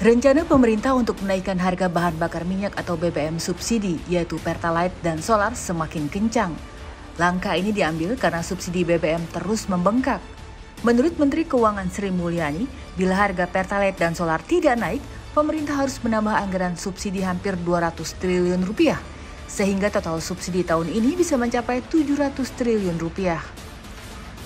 Rencana pemerintah untuk menaikkan harga bahan bakar minyak atau BBM subsidi, yaitu Pertalite dan solar, semakin kencang. Langkah ini diambil karena subsidi BBM terus membengkak. Menurut Menteri Keuangan Sri Mulyani, bila harga Pertalite dan solar tidak naik, pemerintah harus menambah anggaran subsidi hampir 200 triliun rupiah, sehingga total subsidi tahun ini bisa mencapai 700 triliun rupiah.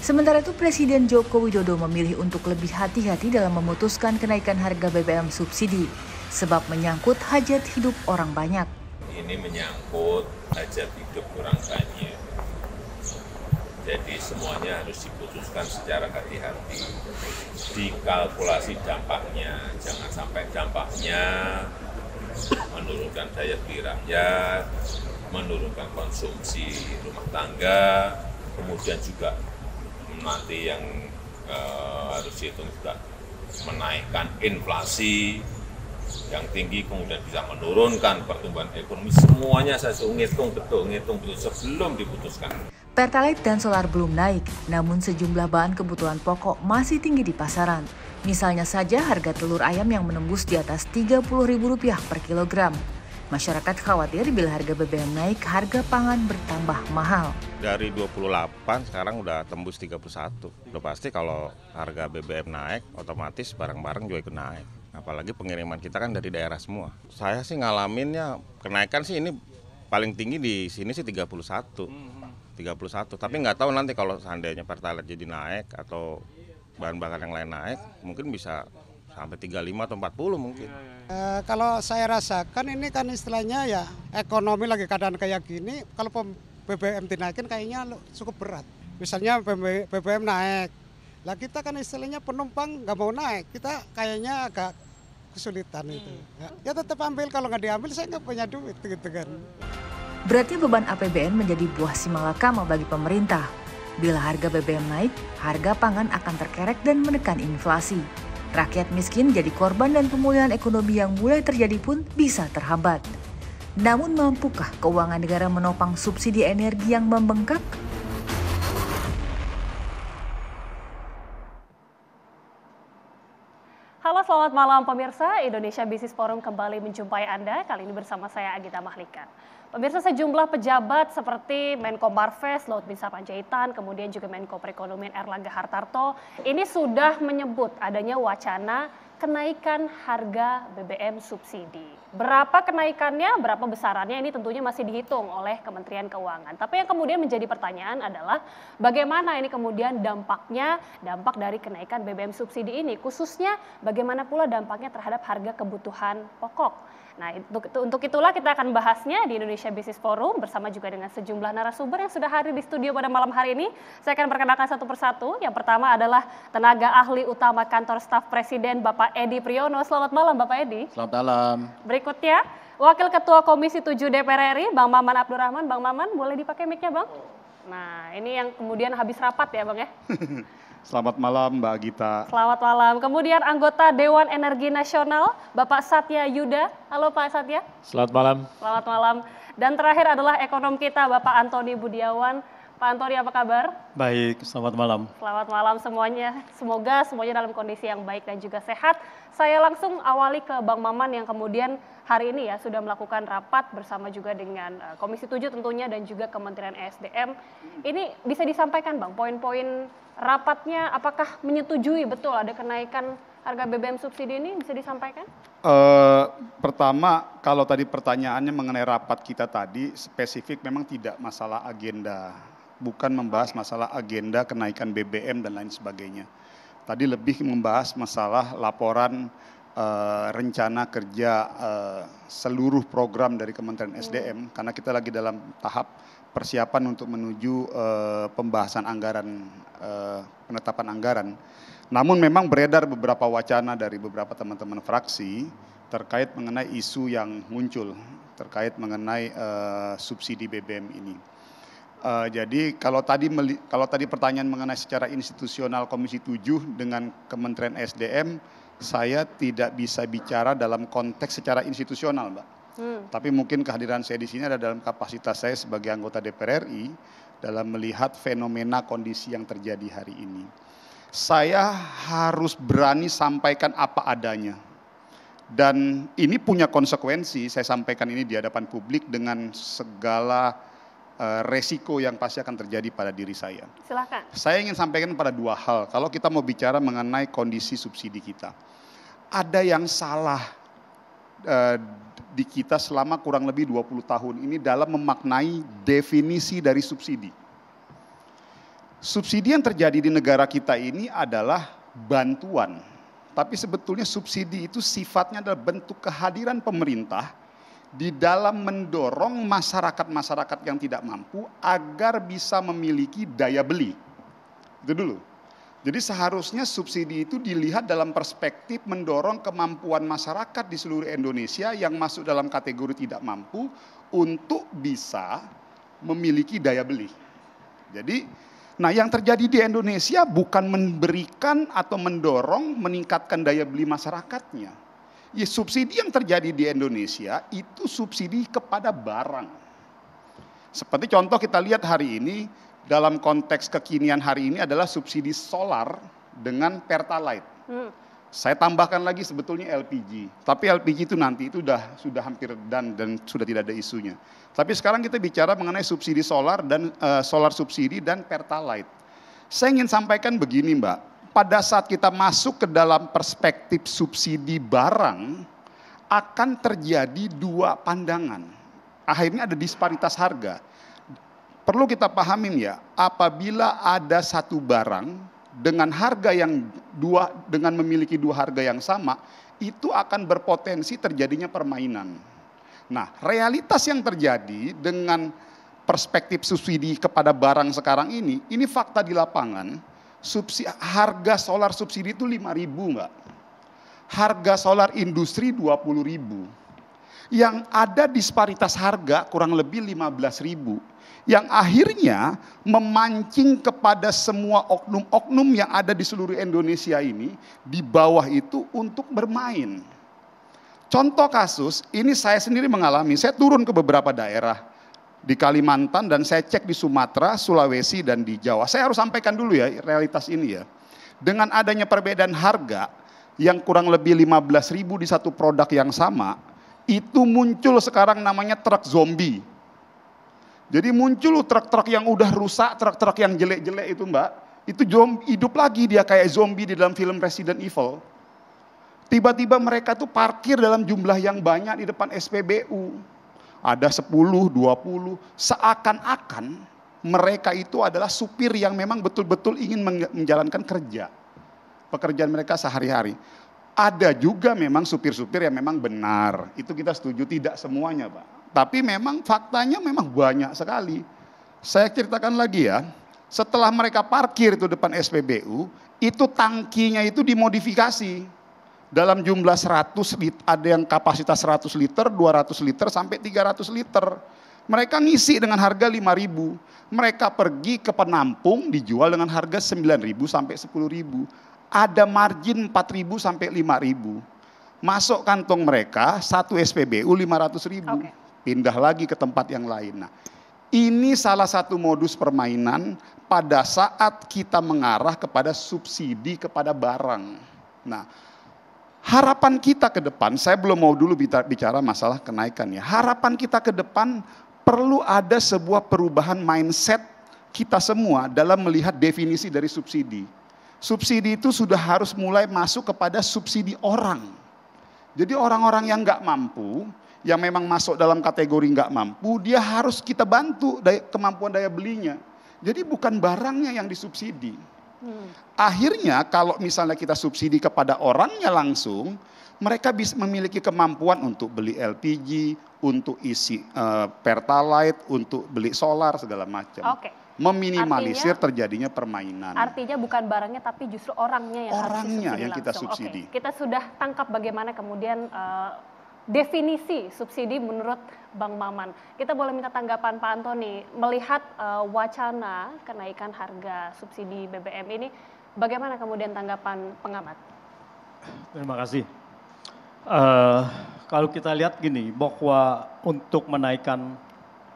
Sementara itu, Presiden Joko Widodo memilih untuk lebih hati-hati dalam memutuskan kenaikan harga BBM subsidi, sebab menyangkut hajat hidup orang banyak. Ini menyangkut hajat hidup orang banyak. Jadi semuanya harus diputuskan secara hati-hati, dikalkulasi dampaknya. Jangan sampai dampaknya menurunkan daya beli rakyat, menurunkan konsumsi rumah tangga, kemudian juga nanti yang harus dihitung juga menaikkan inflasi yang tinggi, kemudian bisa menurunkan pertumbuhan ekonomi. Semuanya saya ngitung betul sebelum diputuskan. Pertalite dan solar belum naik, namun sejumlah bahan kebutuhan pokok masih tinggi di pasaran. Misalnya saja harga telur ayam yang menembus di atas Rp30.000 per kilogram. Masyarakat khawatir bila harga BBM naik, harga pangan bertambah mahal. Dari 28 sekarang udah tembus 31. Udah pasti kalau harga BBM naik, otomatis barang-barang juga ikut naik. Apalagi pengiriman kita kan dari daerah semua. Saya sih ngalaminnya kenaikan sih ini paling tinggi di sini sih 31, tapi nggak tahu nanti kalau seandainya Pertalite jadi naik atau bahan bakar yang lain naik, mungkin bisa sampai 35 atau 40 mungkin. Kalau saya rasakan ini kan istilahnya ya ekonomi lagi keadaan kayak gini, kalau BBM dinaikin kayaknya cukup berat. Misalnya BBM naik, lah kita kan istilahnya penumpang nggak mau naik, kita kayaknya agak kesulitan itu. Ya tetap ambil, kalau nggak diambil saya nggak punya duit gitu kan. Berarti beban APBN menjadi buah simalakama bagi pemerintah. Bila harga BBM naik, harga pangan akan terkerek dan menekan inflasi. Rakyat miskin jadi korban dan pemulihan ekonomi yang mulai terjadi pun bisa terhambat. Namun mampukah keuangan negara menopang subsidi energi yang membengkak? Halo, selamat malam pemirsa. Indonesia Business Forum kembali menjumpai Anda. Kali ini bersama saya Agita Mahlikan. Pemirsa, sejumlah pejabat seperti Menko Marves, Luhut Binsar Panjaitan, kemudian juga Menko Perekonomian Erlangga Hartarto, ini sudah menyebut adanya wacana kenaikan harga BBM subsidi. Berapa kenaikannya, berapa besarannya ini tentunya masih dihitung oleh Kementerian Keuangan. Tapi yang kemudian menjadi pertanyaan adalah bagaimana ini kemudian dampak dari kenaikan BBM subsidi ini, khususnya bagaimana pula dampaknya terhadap harga kebutuhan pokok. Nah, untuk itulah kita akan bahasnya di Indonesia Business Forum bersama juga dengan sejumlah narasumber yang sudah hadir di studio pada malam hari ini. Saya akan perkenalkan satu persatu. Yang pertama adalah tenaga ahli utama Kantor Staf Presiden Bapak Edi Priyono. Selamat malam Bapak Edi. Selamat malam. Berikutnya, Wakil Ketua Komisi 7 DPR RI, Bang Maman Abdurrahman. Bang Maman, boleh dipakai mic-nya Bang? Nah, ini yang kemudian habis rapat ya Bang ya? Selamat malam Mbak Gita. Selamat malam. Kemudian anggota Dewan Energi Nasional, Bapak Satya Yuda. Halo Pak Satya. Selamat malam. Selamat malam. Dan terakhir adalah ekonom kita, Bapak Antoni Budiawan. Pak Antoni, apa kabar? Baik, selamat malam. Selamat malam semuanya. Semoga semuanya dalam kondisi yang baik dan juga sehat. Saya langsung awali ke Bang Maman yang kemudian hari ini ya sudah melakukan rapat bersama juga dengan Komisi 7 tentunya dan juga Kementerian ESDM. Ini bisa disampaikan Bang, poin-poin rapatnya apakah menyetujui betul ada kenaikan harga BBM subsidi ini, bisa disampaikan? Pertama, kalau tadi pertanyaannya mengenai rapat kita tadi, spesifik memang tidak masalah agenda. Bukan membahas masalah agenda kenaikan BBM dan lain sebagainya. Tadi lebih membahas masalah laporan rencana kerja seluruh program dari Kementerian SDM, karena kita lagi dalam tahap persiapan untuk menuju pembahasan anggaran, penetapan anggaran. Namun memang beredar beberapa wacana dari beberapa teman-teman fraksi terkait mengenai isu yang muncul terkait mengenai subsidi BBM ini. Jadi kalau tadi pertanyaan mengenai secara institusional Komisi 7 dengan Kementerian SDM, saya tidak bisa bicara dalam konteks secara institusional, Mbak. Tapi mungkin kehadiran saya di sini ada dalam kapasitas saya sebagai anggota DPR RI dalam melihat fenomena kondisi yang terjadi hari ini. Saya harus berani sampaikan apa adanya. Dan ini punya konsekuensi, saya sampaikan ini di hadapan publik dengan segala resiko yang pasti akan terjadi pada diri saya. Silakan. Saya ingin sampaikan pada dua hal, kalau kita mau bicara mengenai kondisi subsidi kita. Ada yang salah di kita selama kurang lebih 20 tahun ini dalam memaknai definisi dari subsidi. Subsidi yang terjadi di negara kita ini adalah bantuan. Tapi sebetulnya subsidi itu sifatnya adalah bentuk kehadiran pemerintah di dalam mendorong masyarakat-masyarakat yang tidak mampu agar bisa memiliki daya beli. Itu dulu. Jadi seharusnya subsidi itu dilihat dalam perspektif mendorong kemampuan masyarakat di seluruh Indonesia yang masuk dalam kategori tidak mampu untuk bisa memiliki daya beli. Jadi, nah yang terjadi di Indonesia bukan memberikan atau mendorong meningkatkan daya beli masyarakatnya. Ya, subsidi yang terjadi di Indonesia itu subsidi kepada barang. Seperti contoh kita lihat hari ini, dalam konteks kekinian hari ini adalah subsidi solar dengan Pertalite. Saya tambahkan lagi sebetulnya LPG. Tapi LPG itu nanti itu sudah hampir dan sudah tidak ada isunya. Tapi sekarang kita bicara mengenai subsidi solar dan solar subsidi dan Pertalite. Saya ingin sampaikan begini, Mbak. Pada saat kita masuk ke dalam perspektif subsidi barang, akan terjadi dua pandangan. Akhirnya ada disparitas harga. Perlu kita pahamin ya, apabila ada satu barang dengan harga yang dengan memiliki dua harga yang sama, itu akan berpotensi terjadinya permainan. Nah, realitas yang terjadi dengan perspektif subsidi kepada barang sekarang ini fakta di lapangan, harga solar subsidi itu 5.000, Mbak. Harga solar industri 20.000. Yang ada disparitas harga kurang lebih 15.000. Yang akhirnya memancing kepada semua oknum-oknum yang ada di seluruh Indonesia ini di bawah itu untuk bermain. Contoh kasus, ini saya sendiri mengalami, saya turun ke beberapa daerah di Kalimantan dan saya cek di Sumatera, Sulawesi dan di Jawa. Saya harus sampaikan dulu ya realitas ini ya. Dengan adanya perbedaan harga yang kurang lebih 15.000 di satu produk yang sama, itu muncul sekarang namanya truk zombie. Jadi muncul truk-truk yang udah rusak, truk-truk yang jelek-jelek itu, Mbak. Itu hidup lagi dia kayak zombie di dalam film Resident Evil. Tiba-tiba mereka tuh parkir dalam jumlah yang banyak di depan SPBU. Ada 10, 20, seakan-akan mereka itu adalah supir yang memang betul-betul ingin menjalankan kerja. Pekerjaan mereka sehari-hari. Ada juga memang supir-supir yang memang benar. Itu kita setuju, tidak semuanya, Pak. Tapi memang faktanya memang banyak sekali. Saya ceritakan lagi ya, setelah mereka parkir itu depan SPBU, itu tangkinya itu dimodifikasi. Dalam jumlah 100 liter, ada yang kapasitas 100 liter, 200 liter, sampai 300 liter. Mereka ngisi dengan harga 5.000. Mereka pergi ke penampung dijual dengan harga 9.000 sampai 10.000. Ada margin 4.000 sampai 5.000. Masuk kantong mereka, satu SPBU 500.000. Okay. Pindah lagi ke tempat yang lain. Nah, ini salah satu modus permainan pada saat kita mengarah kepada subsidi kepada barang. Nah, harapan kita ke depan, saya belum mau dulu bicara masalah kenaikan ya. Harapan kita ke depan perlu ada sebuah perubahan mindset kita semua dalam melihat definisi dari subsidi. Subsidi itu sudah harus mulai masuk kepada subsidi orang. Jadi orang-orang yang nggak mampu, yang memang masuk dalam kategori nggak mampu, dia harus kita bantu kemampuan daya belinya. Jadi bukan barangnya yang disubsidi. Akhirnya kalau misalnya kita subsidi kepada orangnya langsung, mereka bisa memiliki kemampuan untuk beli LPG, untuk isi Pertalite, untuk beli solar segala macam. Okay. Meminimalisir terjadinya permainan. Artinya bukan barangnya tapi justru orangnya yang kita subsidi. Okay. Kita sudah tangkap bagaimana kemudian definisi subsidi menurut Bang Maman. Kita boleh minta tanggapan Pak Antoni melihat wacana kenaikan harga subsidi BBM ini, bagaimana kemudian tanggapan pengamat? Terima kasih. Kalau kita lihat gini, bahwa untuk menaikkan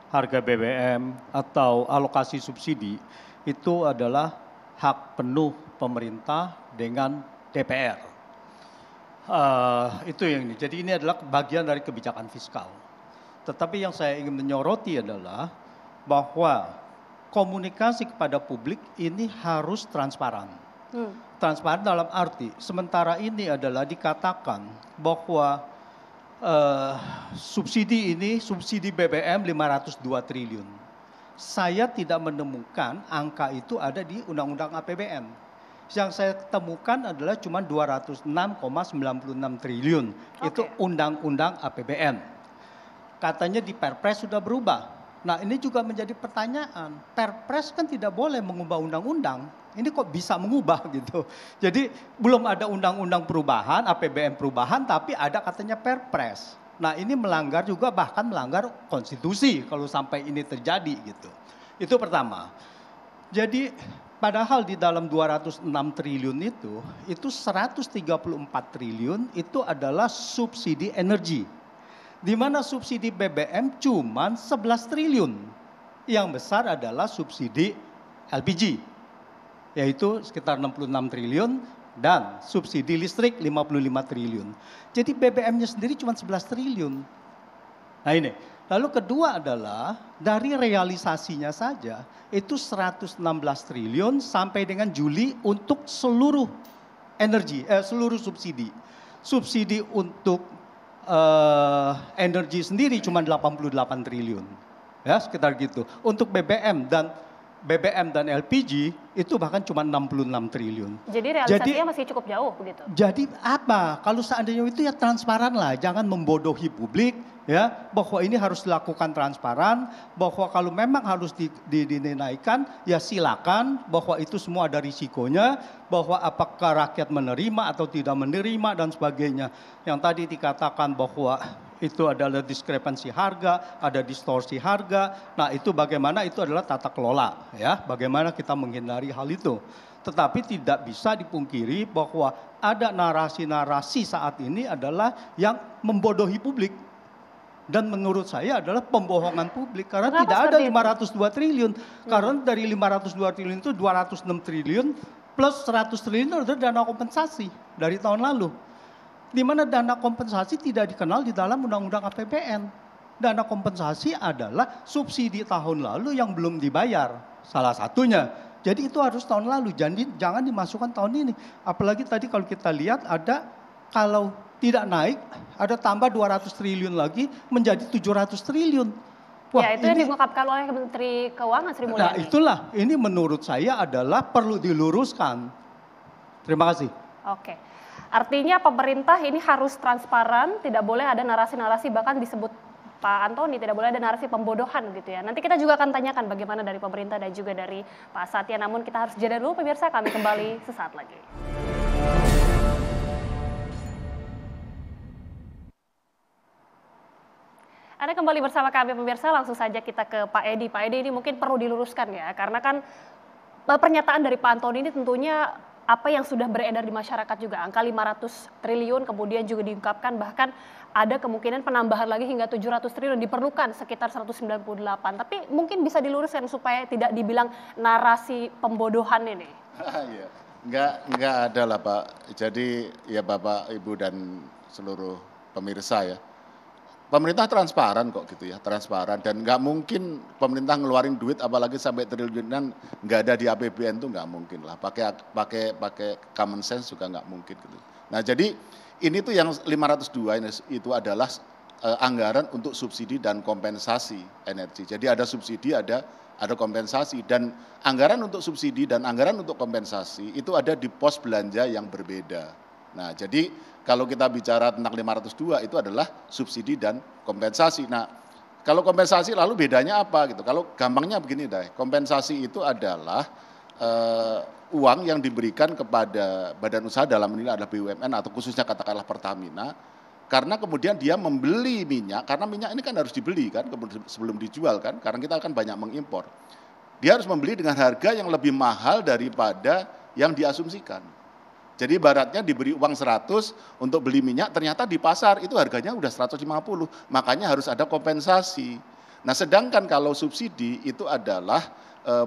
harga BBM atau alokasi subsidi itu adalah hak penuh pemerintah dengan DPR. itu yang ini. Jadi ini adalah bagian dari kebijakan fiskal. Tetapi yang saya ingin menyoroti adalah bahwa komunikasi kepada publik ini harus transparan. Transparan dalam arti, sementara ini adalah dikatakan bahwa subsidi BBM 502 triliun. Saya tidak menemukan angka itu ada di Undang-Undang APBN. Yang saya temukan adalah cuma 206,96 triliun. Itu Undang-Undang APBN. Katanya di Perpres sudah berubah. Nah ini juga menjadi pertanyaan. Perpres kan tidak boleh mengubah undang-undang. Ini kok bisa mengubah gitu. Jadi belum ada undang-undang perubahan, APBN perubahan, tapi ada katanya Perpres. Nah ini melanggar juga, bahkan melanggar konstitusi kalau sampai ini terjadi gitu. Itu pertama. Jadi padahal di dalam 206 triliun itu 134 triliun itu adalah subsidi energi. Di mana subsidi BBM cuma 11 triliun. Yang besar adalah subsidi LPG, yaitu sekitar 66 triliun. Dan subsidi listrik 55 triliun. Jadi BBM-nya sendiri cuma 11 triliun. Nah ini. Lalu kedua adalah dari realisasinya saja itu 116 triliun sampai dengan Juli untuk seluruh seluruh subsidi. Subsidi untuk energi sendiri cuma 88 triliun. Ya, sekitar gitu. Untuk BBM dan LPG itu bahkan cuma 66 triliun. Jadi realisasinya masih cukup jauh begitu? Jadi apa? Kalau seandainya itu ya transparan lah, jangan membodohi publik ya, bahwa ini harus dilakukan transparan, bahwa kalau memang harus dinaikkan ya silakan, bahwa itu semua ada risikonya, bahwa apakah rakyat menerima atau tidak menerima dan sebagainya. Yang tadi dikatakan bahwa itu adalah diskrepansi harga, ada distorsi harga. Nah itu bagaimana, itu adalah tata kelola ya, bagaimana kita menghindari hal itu. Tetapi tidak bisa dipungkiri bahwa ada narasi-narasi saat ini adalah yang membodohi publik. Dan menurut saya adalah pembohongan publik karena tidak ada 502 triliun. Karena dari 502 triliun itu 206 triliun plus 100 triliun adalah dana kompensasi dari tahun lalu. Di mana dana kompensasi tidak dikenal di dalam Undang-Undang APBN. Dana kompensasi adalah subsidi tahun lalu yang belum dibayar, salah satunya. Jadi itu harus tahun lalu, jangan dimasukkan tahun ini. Apalagi tadi kalau kita lihat ada, kalau tidak naik, ada tambah 200 triliun lagi menjadi 700 triliun. Wah, ya itu yang diungkapkan oleh Menteri Keuangan Sri Mulyani. Nah itulah, ini menurut saya adalah perlu diluruskan. Terima kasih. Oke. Artinya pemerintah ini harus transparan, tidak boleh ada narasi-narasi, bahkan disebut Pak Antoni tidak boleh ada narasi pembodohan gitu ya. Nanti kita juga akan tanyakan bagaimana dari pemerintah dan juga dari Pak Satya. Namun kita harus jeda dulu pemirsa, kami kembali sesaat lagi. Anda kembali bersama kami pemirsa, langsung saja kita ke Pak Edi. Pak Edi ini mungkin perlu diluruskan ya, karena kan pernyataan dari Pak Antoni ini tentunya apa yang sudah beredar di masyarakat juga, angka 500 triliun kemudian juga diungkapkan bahkan ada kemungkinan penambahan lagi hingga 700 triliun diperlukan sekitar 198. Tapi mungkin bisa diluruskan supaya tidak dibilang narasi pembodohan ini. Enggak ada lah Pak. Jadi ya Bapak, Ibu dan seluruh pemirsa ya. Pemerintah transparan kok gitu ya, transparan, dan nggak mungkin pemerintah ngeluarin duit apalagi sampai triliunan nggak ada di APBN tuh nggak mungkin lah, pakai common sense juga nggak mungkin gitu. Nah jadi ini tuh yang 502 ini itu adalah anggaran untuk subsidi dan kompensasi energi. Jadi ada subsidi, ada kompensasi, dan anggaran untuk subsidi dan anggaran untuk kompensasi itu ada di pos belanja yang berbeda. Nah jadi kalau kita bicara tentang 502 itu adalah subsidi dan kompensasi. Nah, kalau kompensasi lalu bedanya apa gitu? Kalau gampangnya begini deh, kompensasi itu adalah uang yang diberikan kepada badan usaha, dalam ini adalah BUMN atau khususnya katakanlah Pertamina, karena kemudian dia membeli minyak, karena minyak ini kan harus dibeli kan sebelum dijual kan, karena kita akan banyak mengimpor. Dia harus membeli dengan harga yang lebih mahal daripada yang diasumsikan. Jadi ibaratnya diberi uang 100 untuk beli minyak, ternyata di pasar itu harganya udah 150, makanya harus ada kompensasi. Nah sedangkan kalau subsidi itu adalah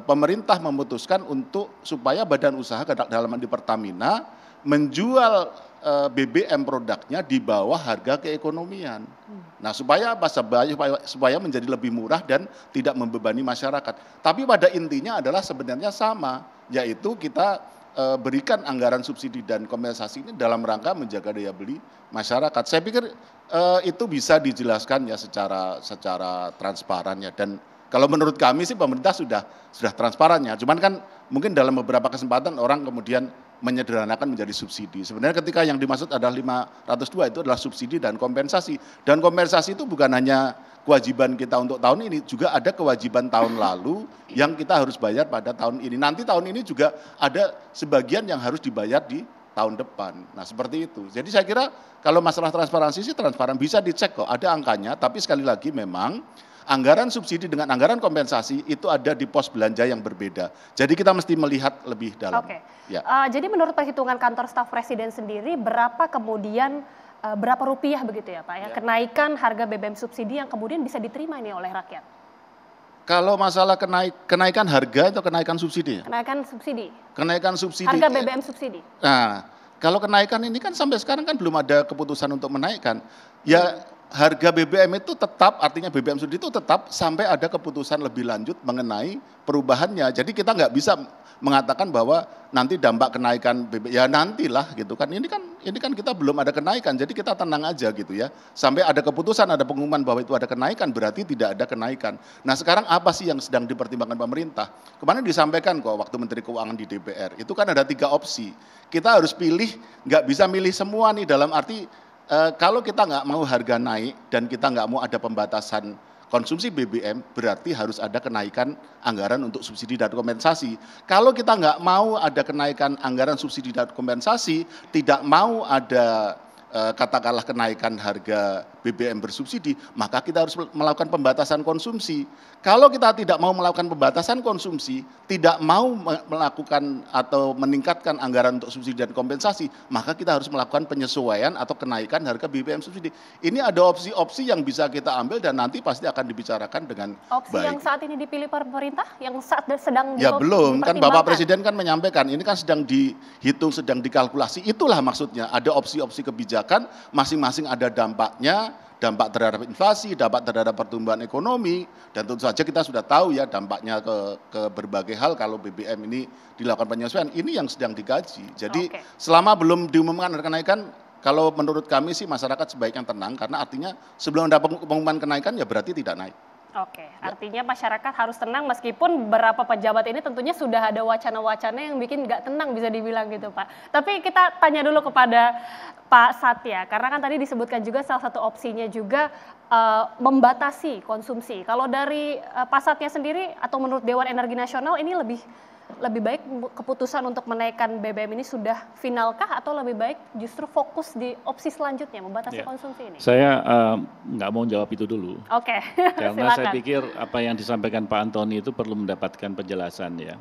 pemerintah memutuskan untuk supaya badan usaha dalam di Pertamina menjual BBM produknya di bawah harga keekonomian. Nah, supaya apa? Supaya menjadi lebih murah dan tidak membebani masyarakat. Tapi pada intinya adalah sebenarnya sama, yaitu kita berikan anggaran subsidi dan kompensasi ini dalam rangka menjaga daya beli masyarakat. Saya pikir itu bisa dijelaskan ya secara transparan ya, dan kalau menurut kami sih pemerintah sudah transparan ya. Cuman kan mungkin dalam beberapa kesempatan orang kemudian menyederhanakan menjadi subsidi. Sebenarnya ketika yang dimaksud adalah 502 itu adalah subsidi dan kompensasi. Dan kompensasi itu bukan hanya kewajiban kita untuk tahun ini, juga ada kewajiban tahun lalu yang kita harus bayar pada tahun ini. Nanti tahun ini juga ada sebagian yang harus dibayar di tahun depan. Nah, seperti itu. Jadi saya kira kalau masalah transparansi sih transparan, bisa dicek kok, ada angkanya, tapi sekali lagi memang anggaran subsidi dengan anggaran kompensasi itu ada di pos belanja yang berbeda. Jadi kita mesti melihat lebih dalam. Oke. Ya. Jadi menurut perhitungan kantor staf presiden sendiri, berapa kemudian berapa rupiah begitu ya Pak ya, kenaikan harga BBM subsidi yang kemudian bisa diterima ini oleh rakyat? Kalau masalah kenaikan harga atau kenaikan subsidi? Kenaikan subsidi. Kenaikan subsidi. Harga BBM subsidi. Nah, kalau kenaikan ini kan sampai sekarang kan belum ada keputusan untuk menaikkan. Ya, harga BBM itu tetap, artinya BBM subsidi itu tetap sampai ada keputusan lebih lanjut mengenai perubahannya. Jadi kita nggak bisa mengatakan bahwa nanti dampak kenaikan BBM, ya nantilah gitu kan. Ini kan kita belum ada kenaikan, jadi kita tenang aja gitu ya. Sampai ada keputusan, ada pengumuman bahwa itu ada kenaikan, berarti tidak ada kenaikan. Nah, sekarang apa sih yang sedang dipertimbangkan pemerintah? Kemarin disampaikan kok waktu Menteri Keuangan di DPR, itu kan ada 3 opsi. Kita harus pilih, nggak bisa milih semua nih, dalam arti kalau kita nggak mau harga naik dan kita nggak mau ada pembatasan konsumsi BBM, berarti harus ada kenaikan anggaran untuk subsidi dan kompensasi. Kalau kita nggak mau ada kenaikan anggaran subsidi dan kompensasi, tidak mau ada katakanlah kenaikan harga BBM bersubsidi, maka kita harus melakukan pembatasan konsumsi. Kalau kita tidak mau melakukan pembatasan konsumsi, tidak mau melakukan atau meningkatkan anggaran untuk subsidi dan kompensasi, maka kita harus melakukan penyesuaian atau kenaikan harga BBM subsidi. Ini ada opsi-opsi yang bisa kita ambil dan nanti pasti akan dibicarakan dengan opsi baik. Yang saat ini dipilih pemerintah, yang saat sedang ya belum, kan Bapak Presiden kan menyampaikan, ini kan sedang dihitung, sedang dikalkulasi, itulah maksudnya, ada opsi-opsi kebijakan, masing-masing ada dampaknya, dampak terhadap inflasi, dampak terhadap pertumbuhan ekonomi, dan tentu saja kita sudah tahu ya dampaknya ke berbagai hal kalau BBM ini dilakukan penyesuaian, ini yang sedang dikaji. Jadi selama belum diumumkan ada kenaikan, kalau menurut kami sih masyarakat sebaiknya tenang, karena artinya sebelum ada pengumuman kenaikan ya berarti tidak naik. Oke, artinya masyarakat harus tenang meskipun beberapa pejabat ini tentunya sudah ada wacana-wacana yang bikin nggak tenang bisa dibilang gitu Pak. Tapi kita tanya dulu kepada Pak Satya, karena kan tadi disebutkan juga salah satu opsinya juga membatasi konsumsi. Kalau dari Pak Satya sendiri atau menurut Dewan Energi Nasional ini lebih baik keputusan untuk menaikkan BBM ini sudah finalkah atau lebih baik justru fokus di opsi selanjutnya membatasi konsumsi ini? Saya nggak mau jawab itu dulu. Oke, karena silakan. saya pikir apa yang disampaikan Pak Antoni itu perlu mendapatkan penjelasan ya.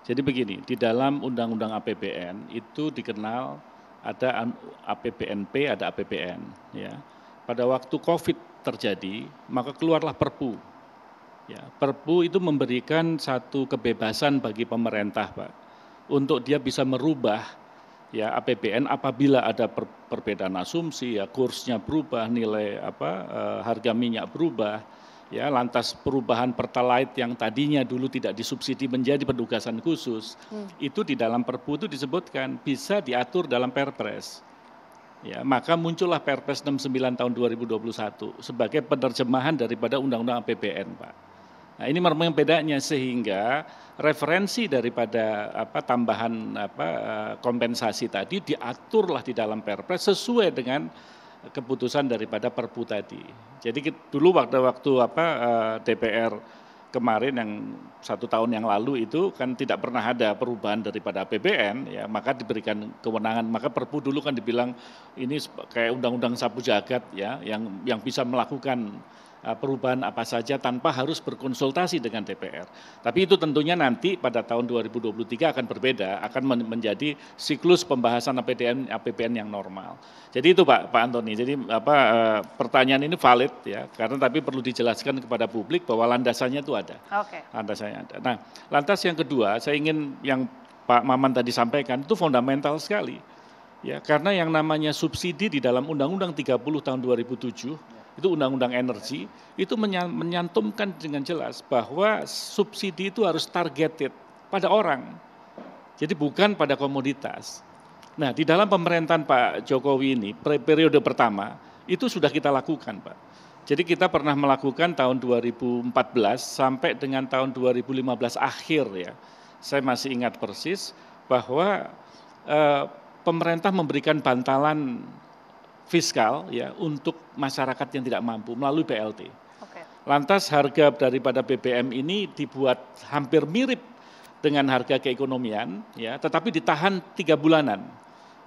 Jadi begini, di dalam Undang-Undang APBN itu dikenal ada APBNP, ada APBN. Ya. Pada waktu COVID terjadi, maka keluarlah Perpu. Ya, Perpu itu memberikan satu kebebasan bagi pemerintah, Pak, untuk dia bisa merubah ya APBN apabila ada perbedaan asumsi, ya kursnya berubah, nilai harga minyak berubah, ya lantas perubahan Pertalite yang tadinya dulu tidak disubsidi menjadi penugasan khusus, itu di dalam Perpu itu disebutkan bisa diatur dalam Perpres. Ya, maka muncullah Perpres 69 tahun 2021 sebagai penerjemahan daripada Undang-Undang APBN, Pak. Nah, ini memang bedanya sehingga referensi daripada tambahan kompensasi tadi diaturlah di dalam Perpres sesuai dengan keputusan daripada Perpu tadi. Jadi dulu waktu DPR kemarin yang 1 tahun yang lalu itu kan tidak pernah ada perubahan daripada APBN, ya maka diberikan kewenangan, maka Perpu dulu kan dibilang ini kayak undang-undang sapu jagat ya yang bisa melakukan perubahan apa saja tanpa harus berkonsultasi dengan DPR. Tapi itu tentunya nanti pada tahun 2023 akan berbeda, akan menjadi siklus pembahasan APBN yang normal. Jadi itu Pak Antoni. Jadi pertanyaan ini valid ya, karena tapi perlu dijelaskan kepada publik bahwa landasannya itu ada. Oke. Landasannya ada. Nah, lantas yang kedua, saya ingin yang Pak Maman tadi sampaikan itu fundamental sekali. Ya, karena yang namanya subsidi di dalam Undang-Undang 30 tahun 2007 itu Undang-Undang Energi itu menyantumkan dengan jelas bahwa subsidi itu harus targeted pada orang. Jadi bukan pada komoditas. Nah, di dalam pemerintahan Pak Jokowi ini periode pertama itu sudah kita lakukan, Pak. Jadi kita pernah melakukan tahun 2014 sampai dengan tahun 2015 akhir ya. Saya masih ingat persis bahwa pemerintah memberikan bantalan fiskal ya untuk masyarakat yang tidak mampu melalui BLT. Lantas harga daripada BBM ini dibuat hampir mirip dengan harga keekonomian ya, tetapi ditahan 3 bulanan.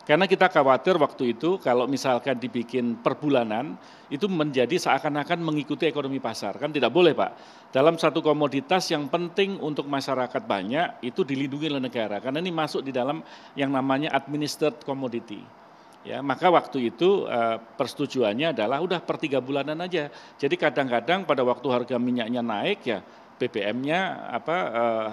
Karena kita khawatir waktu itu kalau misalkan dibikin per bulanan itu menjadi seakan-akan mengikuti ekonomi pasar. Kan tidak boleh, Pak. Dalam satu komoditas yang penting untuk masyarakat banyak itu dilindungi oleh negara karena ini masuk di dalam yang namanya administered commodity. Ya, maka waktu itu persetujuannya adalah udah per 3 bulanan aja. Jadi kadang-kadang pada waktu harga minyaknya naik ya BBM-nya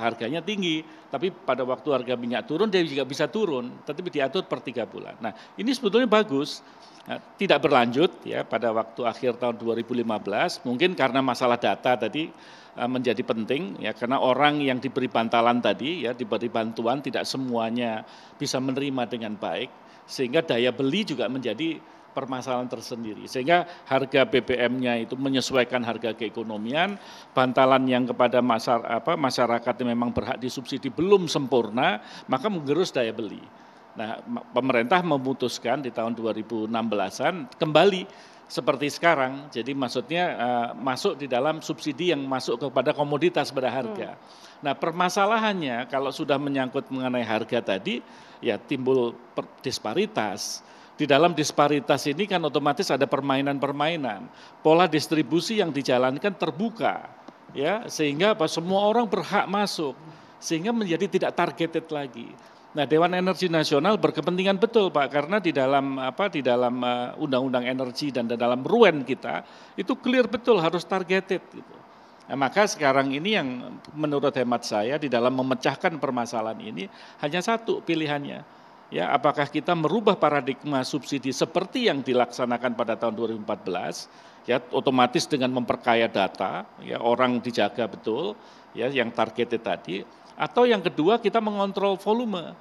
harganya tinggi, tapi pada waktu harga minyak turun dia juga bisa turun, tetapi diatur per 3 bulan. Nah, ini sebetulnya bagus. Nah, tidak berlanjut ya pada waktu akhir tahun 2015, mungkin karena masalah data tadi menjadi penting ya karena orang yang diberi bantalan tadi ya diberi bantuan tidak semuanya bisa menerima dengan baik. Sehingga daya beli juga menjadi permasalahan tersendiri. Sehingga harga BBM-nya itu menyesuaikan harga keekonomian, bantalan yang kepada masyarakat yang memang berhak disubsidi belum sempurna, maka menggerus daya beli. Nah, pemerintah memutuskan di tahun 2016-an kembali seperti sekarang, jadi maksudnya masuk di dalam subsidi yang masuk kepada komoditas pada harga. Nah, permasalahannya kalau sudah menyangkut mengenai harga tadi, ya timbul disparitas. Di dalam disparitas ini kan otomatis ada permainan-permainan. Pola distribusi yang dijalankan terbuka, ya sehingga semua orang berhak masuk, sehingga menjadi tidak targeted lagi. Nah, Dewan Energi Nasional berkepentingan betul, Pak, karena di dalam Undang-Undang Energi dan dalam RUEN kita itu clear betul harus targeted gitu. Nah, maka sekarang ini yang menurut hemat saya di dalam memecahkan permasalahan ini hanya satu pilihannya. Ya, apakah kita merubah paradigma subsidi seperti yang dilaksanakan pada tahun 2014, ya otomatis dengan memperkaya data, ya orang dijaga betul, ya yang targeted tadi, atau yang kedua kita mengontrol volume.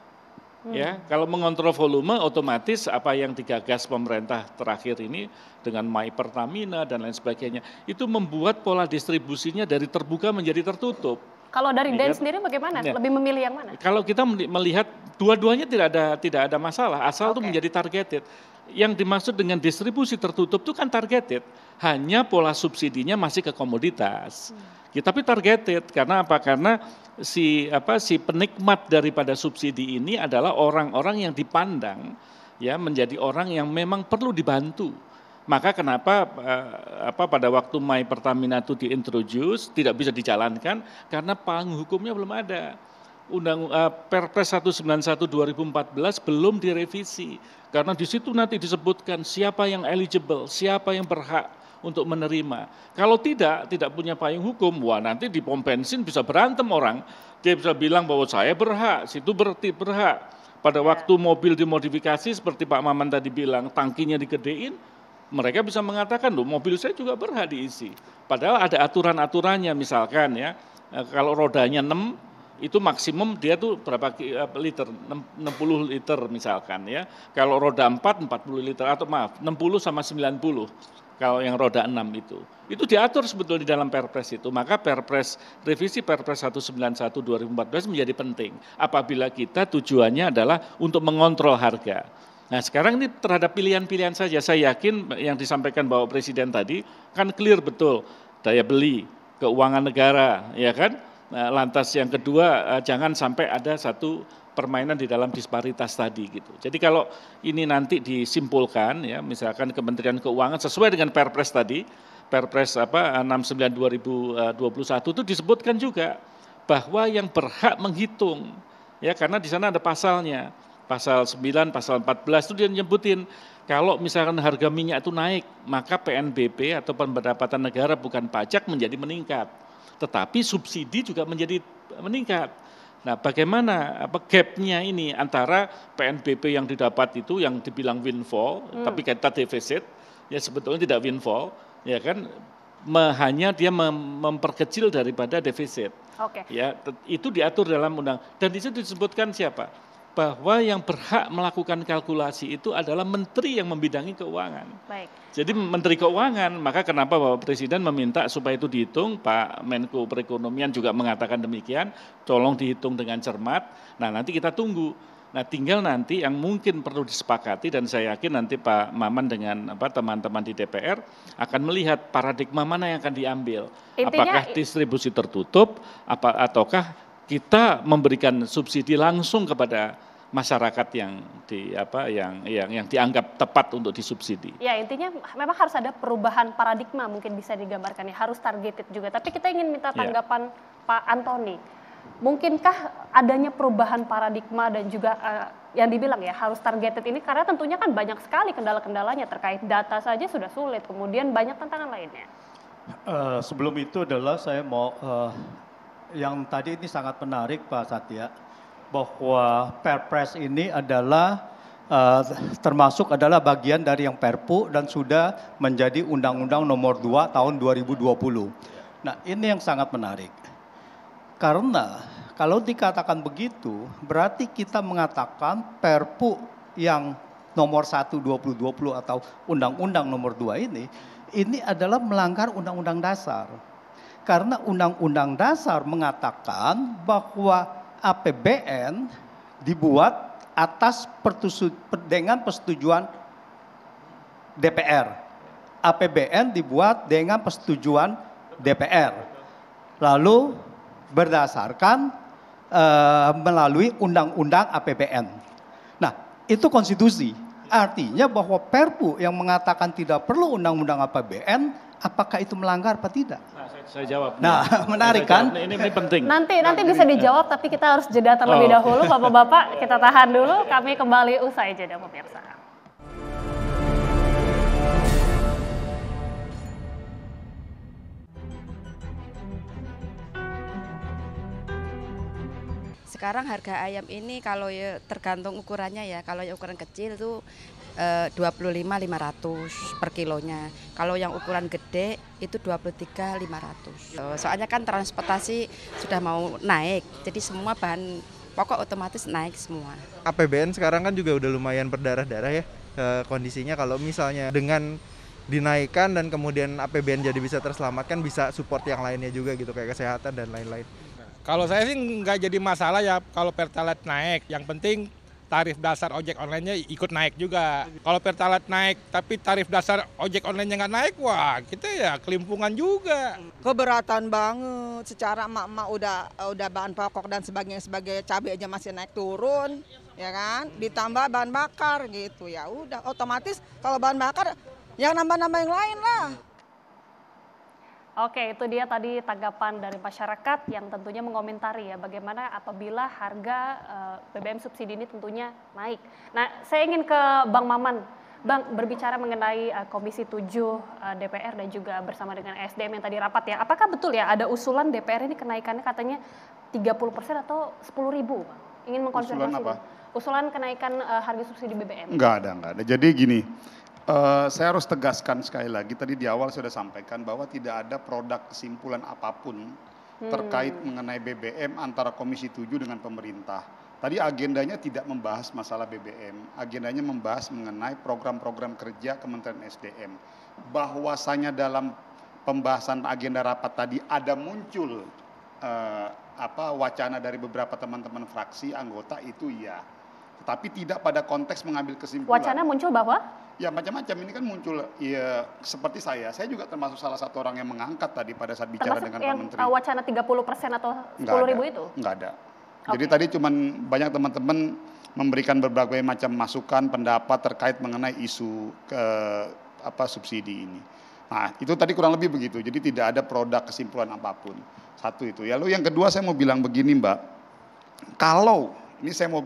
Ya, kalau mengontrol volume otomatis apa yang digagas pemerintah terakhir ini dengan My Pertamina dan lain sebagainya itu membuat pola distribusinya dari terbuka menjadi tertutup. Kalau dari DEN sendiri bagaimana? Ya. Lebih memilih yang mana? Kalau kita melihat dua-duanya tidak ada masalah, asal itu menjadi targeted. Yang dimaksud dengan distribusi tertutup itu kan targeted, hanya pola subsidinya masih ke komoditas. Tapi targeted karena apa? Karena si penikmat daripada subsidi ini adalah orang-orang yang dipandang ya menjadi orang yang memang perlu dibantu. Maka kenapa pada waktu My Pertamina itu diintroduce tidak bisa dijalankan karena panggung hukumnya belum ada. Perpres 191 2014 belum direvisi karena di situ nanti disebutkan siapa yang eligible, siapa yang berhak untuk menerima. Kalau tidak punya payung hukum, wah nanti di pom bensin bisa berantem orang. Dia bisa bilang bahwa saya berhak, situ berhak. Pada waktu mobil dimodifikasi seperti Pak Maman tadi bilang, tangkinya digedein, mereka bisa mengatakan loh mobil saya juga berhak diisi. Padahal ada aturan-aturannya misalkan ya, kalau rodanya 6 itu maksimum dia tuh berapa liter, 60 liter misalkan ya. Kalau roda 4, 40 liter atau 60 sama 90. Kalau yang roda 6 itu diatur sebetulnya di dalam Perpres itu. Maka revisi Perpres 191 2014 menjadi penting. Apabila kita tujuannya adalah untuk mengontrol harga. Nah sekarang ini terhadap pilihan-pilihan saja. Saya yakin yang disampaikan Bapak Presiden tadi kan clear betul. Daya beli, keuangan negara, ya kan. Nah, lantas yang kedua jangan sampai ada satu permainan di dalam disparitas tadi gitu. Jadi kalau ini nanti disimpulkan ya misalkan Kementerian Keuangan sesuai dengan Perpres tadi, Perpres 69 2021 itu disebutkan juga bahwa yang berhak menghitung ya karena di sana ada pasalnya. Pasal 9, pasal 14 itu dia nyebutin kalau misalkan harga minyak itu naik, maka PNBP atau pendapatan negara bukan pajak menjadi meningkat. Tetapi subsidi juga menjadi meningkat. Nah, bagaimana gap-nya ini antara PNBP yang didapat itu yang dibilang windfall, tapi kita defisit, ya sebetulnya tidak windfall, ya kan, hanya dia memperkecil daripada defisit. Oke. Ya, itu diatur dalam undang. Dan di situ disebutkan siapa? Bahwa yang berhak melakukan kalkulasi itu adalah menteri yang membidangi keuangan. Baik. Jadi menteri keuangan, maka kenapa Bapak Presiden meminta supaya itu dihitung, Pak Menko Perekonomian juga mengatakan demikian, tolong dihitung dengan cermat. Nah, nanti kita tunggu. Nah, tinggal nanti yang mungkin perlu disepakati dan saya yakin nanti Pak Maman dengan teman-teman di DPR akan melihat paradigma mana yang akan diambil. Intinya, apakah distribusi tertutup ataukah kita memberikan subsidi langsung kepada masyarakat yang dianggap tepat untuk disubsidi. Ya, intinya memang harus ada perubahan paradigma, mungkin bisa digambarkan ya, harus targeted juga. Tapi kita ingin minta tanggapan Pak Antoni. Mungkinkah adanya perubahan paradigma dan juga yang dibilang ya harus targeted ini, karena tentunya kan banyak sekali kendala-kendalanya terkait data saja sudah sulit, kemudian banyak tantangan lainnya. Sebelum itu adalah saya mau yang tadi ini sangat menarik Pak Satya, bahwa Perpres ini adalah termasuk adalah bagian dari yang Perpu dan sudah menjadi Undang-Undang Nomor 2 Tahun 2020. Nah, ini yang sangat menarik. Karena kalau dikatakan begitu, berarti kita mengatakan Perpu yang Nomor 1 2020 atau Undang-Undang Nomor 2 ini adalah melanggar Undang-Undang Dasar. Karena Undang-Undang Dasar mengatakan bahwa APBN dibuat dengan persetujuan DPR. APBN dibuat dengan persetujuan DPR. Lalu berdasarkan melalui Undang-Undang APBN. Nah, itu konstitusi. Artinya bahwa Perpu yang mengatakan tidak perlu Undang-Undang APBN, apakah itu melanggar apa tidak? Saya jawab. Nah, menarik kan? Ini penting. Nanti bisa dijawab, tapi kita harus jeda terlebih dahulu, Bapak-bapak. Kita tahan dulu, kami kembali usai jeda pemirsa. Sekarang harga ayam ini kalau ya tergantung ukurannya ya, kalau yang ukuran kecil itu 25.500 per kilonya. Kalau yang ukuran gede itu 23.500. Soalnya kan transportasi sudah mau naik, jadi semua bahan pokok otomatis naik semua. APBN sekarang kan juga udah lumayan berdarah-darah ya kondisinya. Kalau misalnya dengan dinaikkan dan kemudian APBN jadi bisa terselamatkan, bisa support yang lainnya juga gitu, kayak kesehatan dan lain-lain. Kalau saya sih nggak jadi masalah ya kalau Pertalite naik, yang penting tarif dasar ojek online-nya ikut naik juga. Kalau Pertalite naik tapi tarif dasar ojek online-nya nggak naik, wah kita ya kelimpungan juga. Keberatan banget, secara emak-emak udah bahan pokok dan sebagainya cabai aja masih naik turun, ya kan? Ditambah bahan bakar gitu, ya udah otomatis kalau bahan bakar yang nambah-nambah yang lain lah. Oke, itu dia tadi tanggapan dari masyarakat yang tentunya mengomentari ya bagaimana apabila harga BBM subsidi ini tentunya naik. Nah, saya ingin ke Bang Maman. Bang, berbicara mengenai Komisi 7 DPR dan juga bersama dengan SDM yang tadi rapat ya. Apakah betul ya ada usulan DPR ini kenaikannya katanya 30% atau 10.000, Bang? Ingin mengkonfirmasi. Usulan apa? Usulan kenaikan harga subsidi BBM. Enggak ada. Jadi gini, saya harus tegaskan sekali lagi, tadi di awal saya sudah sampaikan bahwa tidak ada produk kesimpulan apapun terkait mengenai BBM antara Komisi 7 dengan pemerintah. Tadi agendanya tidak membahas masalah BBM, agendanya membahas mengenai program-program kerja Kementerian SDM. Bahwasanya dalam pembahasan agenda rapat tadi ada muncul wacana dari beberapa teman-teman fraksi anggota itu ya. Tapi tidak pada konteks mengambil kesimpulan. Wacana muncul bahwa? Ya macam-macam, ini kan muncul ya seperti saya juga termasuk salah satu orang yang mengangkat tadi pada saat bicara termasuk dengan yang Pak Menteri. Wacana 30% atau 10.000 itu? Enggak ada. Jadi tadi cuman banyak teman-teman memberikan berbagai macam masukan, pendapat terkait mengenai isu subsidi ini. Nah, itu tadi kurang lebih begitu. Jadi tidak ada produk kesimpulan apapun. Satu itu. Ya, lalu yang kedua saya mau bilang begini, Mbak. Kalau ini saya mau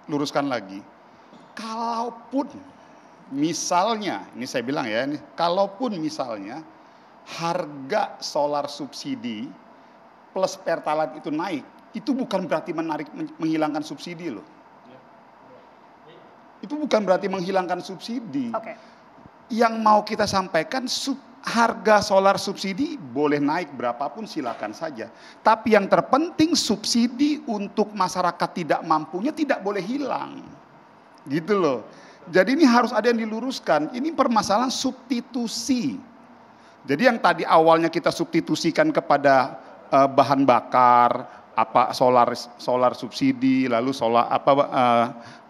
luruskan lagi. Kalaupun misalnya, ini saya bilang ya, kalaupun misalnya harga solar subsidi plus Pertalite itu naik itu bukan berarti menghilangkan subsidi loh. Itu bukan berarti menghilangkan subsidi. Oke. Yang mau kita sampaikan harga solar subsidi boleh naik berapapun silakan saja. Tapi yang terpenting subsidi untuk masyarakat tidak mampunya tidak boleh hilang. Gitu loh. Jadi ini harus ada yang diluruskan. Ini permasalahan substitusi. Jadi yang tadi awalnya kita substitusikan kepada bahan bakar, solar subsidi, lalu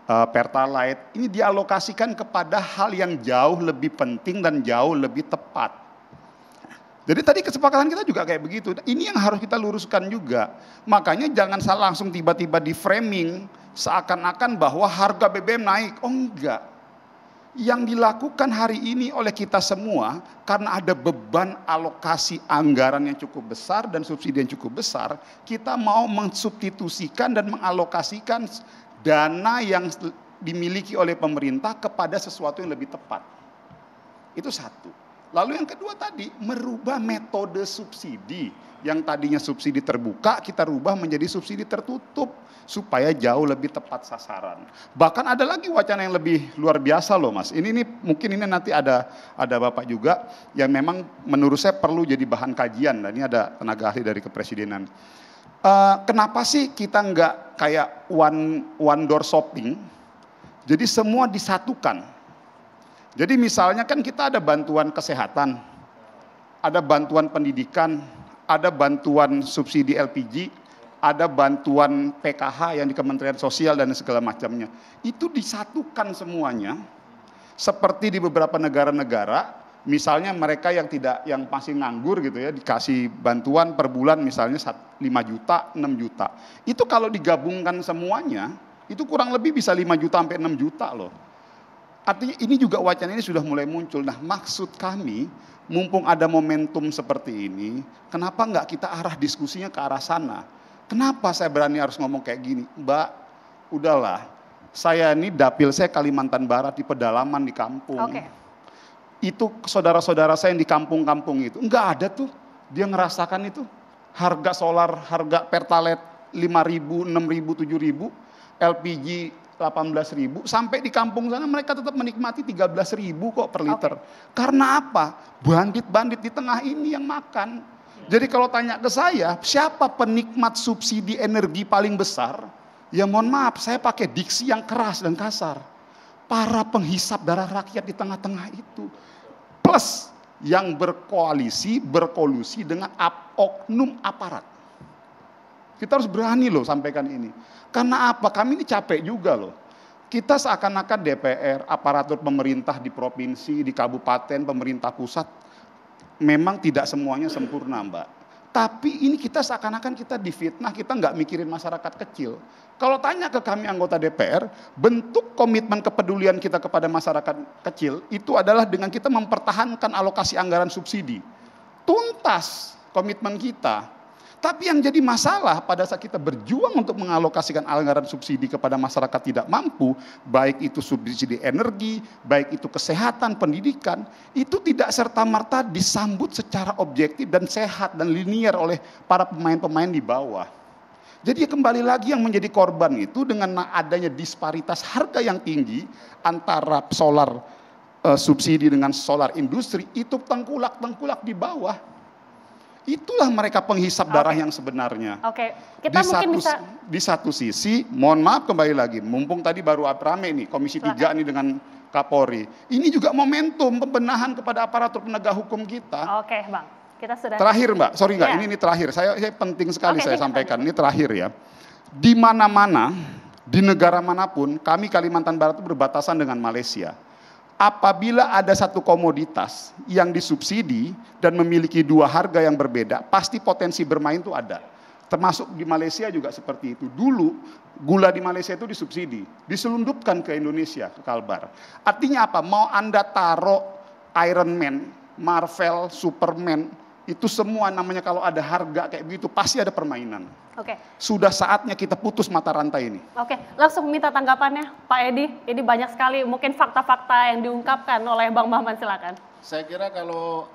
Pertalite, ini dialokasikan kepada hal yang jauh lebih penting dan jauh lebih tepat. Jadi tadi kesepakatan kita juga kayak begitu. Ini yang harus kita luruskan juga. Makanya jangan langsung tiba-tiba di framing seakan-akan bahwa harga BBM naik. Oh enggak. Yang dilakukan hari ini oleh kita semua karena ada beban alokasi anggaran yang cukup besar dan subsidi yang cukup besar, kita mau mensubstitusikan dan mengalokasikan dana yang dimiliki oleh pemerintah kepada sesuatu yang lebih tepat. Itu satu. Lalu yang kedua tadi, merubah metode subsidi. Yang tadinya subsidi terbuka, kita rubah menjadi subsidi tertutup. Supaya jauh lebih tepat sasaran. Bahkan ada lagi wacana yang lebih luar biasa loh Mas. Ini mungkin ini nanti ada Bapak juga, yang memang menurut saya perlu jadi bahan kajian. Dan ini ada tenaga ahli dari Kepresidenan. Kenapa sih kita nggak kayak one door shopping? Jadi semua disatukan. Jadi misalnya kan kita ada bantuan kesehatan, ada bantuan pendidikan, ada bantuan subsidi LPG, ada bantuan PKH yang di Kementerian Sosial dan segala macamnya. Itu disatukan semuanya. Seperti di beberapa negara-negara, misalnya mereka yang masih nganggur gitu ya, dikasih bantuan per bulan misalnya 5 juta, 6 juta. Itu kalau digabungkan semuanya, itu kurang lebih bisa 5 juta sampai 6 juta loh. Artinya ini juga wacana ini sudah mulai muncul. Nah maksud kami, mumpung ada momentum seperti ini, kenapa enggak kita arah diskusinya ke arah sana? Kenapa saya berani harus ngomong kayak gini? Mbak, udahlah, saya ini dapil saya Kalimantan Barat di pedalaman di kampung. Oke. Itu saudara-saudara saya yang di kampung-kampung itu, enggak ada tuh, dia ngerasakan itu. Harga solar, harga Pertalite 5.000, 6.000, 7.000, LPG 18.000, sampai di kampung sana mereka tetap menikmati 13.000 kok per liter. Karena apa? Bandit-bandit di tengah ini yang makan. Jadi kalau tanya ke saya, siapa penikmat subsidi energi paling besar? Ya mohon maaf, saya pakai diksi yang keras dan kasar. Para penghisap darah rakyat di tengah-tengah itu. Plus yang berkoalisi, berkolusi dengan oknum aparat. Kita harus berani loh sampaikan ini. Karena apa? Kami ini capek juga loh. Kita seakan-akan DPR, aparatur pemerintah di provinsi, di kabupaten, pemerintah pusat, memang tidak semuanya sempurna Mbak. Tapi ini kita seakan-akan kita difitnah, kita nggak mikirin masyarakat kecil. Kalau tanya ke kami anggota DPR, bentuk komitmen kepedulian kita kepada masyarakat kecil, itu adalah dengan kita mempertahankan alokasi anggaran subsidi. Tuntas komitmen kita. Tapi yang jadi masalah pada saat kita berjuang untuk mengalokasikan anggaran subsidi kepada masyarakat tidak mampu, baik itu subsidi energi, baik itu kesehatan, pendidikan, itu tidak serta-merta disambut secara objektif dan sehat dan linear oleh para pemain-pemain di bawah. Jadi kembali lagi yang menjadi korban itu dengan adanya disparitas harga yang tinggi antara solar subsidi dengan solar industri, itu tengkulak-tengkulak di bawah. Itulah mereka penghisap darah yang sebenarnya. Oke, kita mungkin bisa di satu sisi, mohon maaf kembali lagi, mumpung tadi baru rame nih Komisi 3 nih dengan Kapolri. Ini juga momentum pembenahan kepada aparatur penegak hukum kita. Oke, Bang. Kita sudah terakhir, Mbak. Sorry enggak, ini terakhir. Saya penting sekali saya sampaikan. Ini terakhir ya. Di mana-mana, di negara manapun, kami Kalimantan Barat itu berbatasan dengan Malaysia. Apabila ada satu komoditas yang disubsidi dan memiliki dua harga yang berbeda, pasti potensi bermain itu ada. Termasuk di Malaysia juga seperti itu. Dulu gula di Malaysia itu disubsidi, diselundupkan ke Indonesia, ke Kalbar. Artinya apa? Mau Anda taruh Iron Man, Marvel, Superman, itu semua namanya kalau ada harga kayak begitu pasti ada permainan. Oke. Sudah saatnya kita putus mata rantai ini. Oke, langsung minta tanggapannya Pak Edi. Ini banyak sekali mungkin fakta-fakta yang diungkapkan oleh Bang Maman, silakan. Saya kira kalau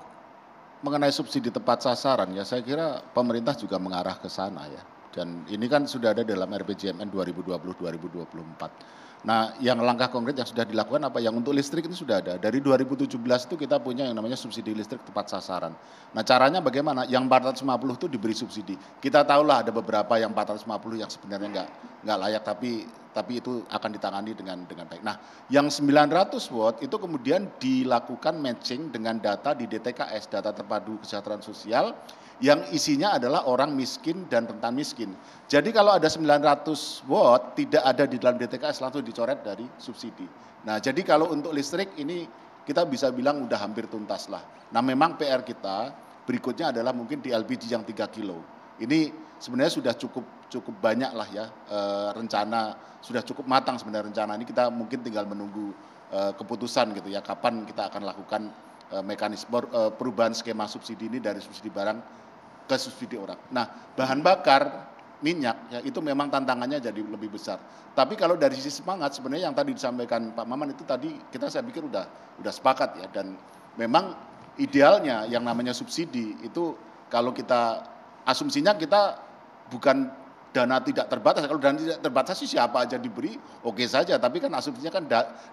mengenai subsidi tepat sasaran ya, saya kira pemerintah juga mengarah ke sana ya. Dan ini kan sudah ada dalam RPJMN 2020-2024. Nah, yang langkah konkret yang sudah dilakukan apa? Yang untuk listrik itu sudah ada. Dari 2017 itu kita punya yang namanya subsidi listrik tepat sasaran. Nah, caranya bagaimana? Yang 450 itu diberi subsidi. Kita tahulah ada beberapa yang 450 yang sebenarnya nggak layak, tapi itu akan ditangani dengan baik. Nah, yang 900 watt itu kemudian dilakukan matching dengan data di DTKS, data terpadu kesejahteraan sosial, yang isinya adalah orang miskin dan rentan miskin. Jadi kalau ada 900 watt tidak ada di dalam DTKS langsung dicoret dari subsidi. Nah, jadi kalau untuk listrik ini kita bisa bilang udah hampir tuntas lah. Nah, memang PR kita berikutnya adalah mungkin di LPG yang 3 kilo. Ini sebenarnya sudah cukup banyak lah ya, rencana sudah cukup matang sebenarnya rencana ini, kita mungkin tinggal menunggu keputusan gitu ya, kapan kita akan lakukan mekanisme perubahan skema subsidi ini dari subsidi barang ke subsidi orang. Nah, bahan bakar minyak ya itu memang tantangannya jadi lebih besar. Tapi kalau dari sisi semangat sebenarnya yang tadi disampaikan Pak Maman itu tadi saya pikir udah sepakat ya, dan memang idealnya yang namanya subsidi itu kalau kita asumsinya kita bukan dana tidak terbatas. Kalau dana tidak terbatas sih siapa aja diberi oke saja, tapi kan asumsinya kan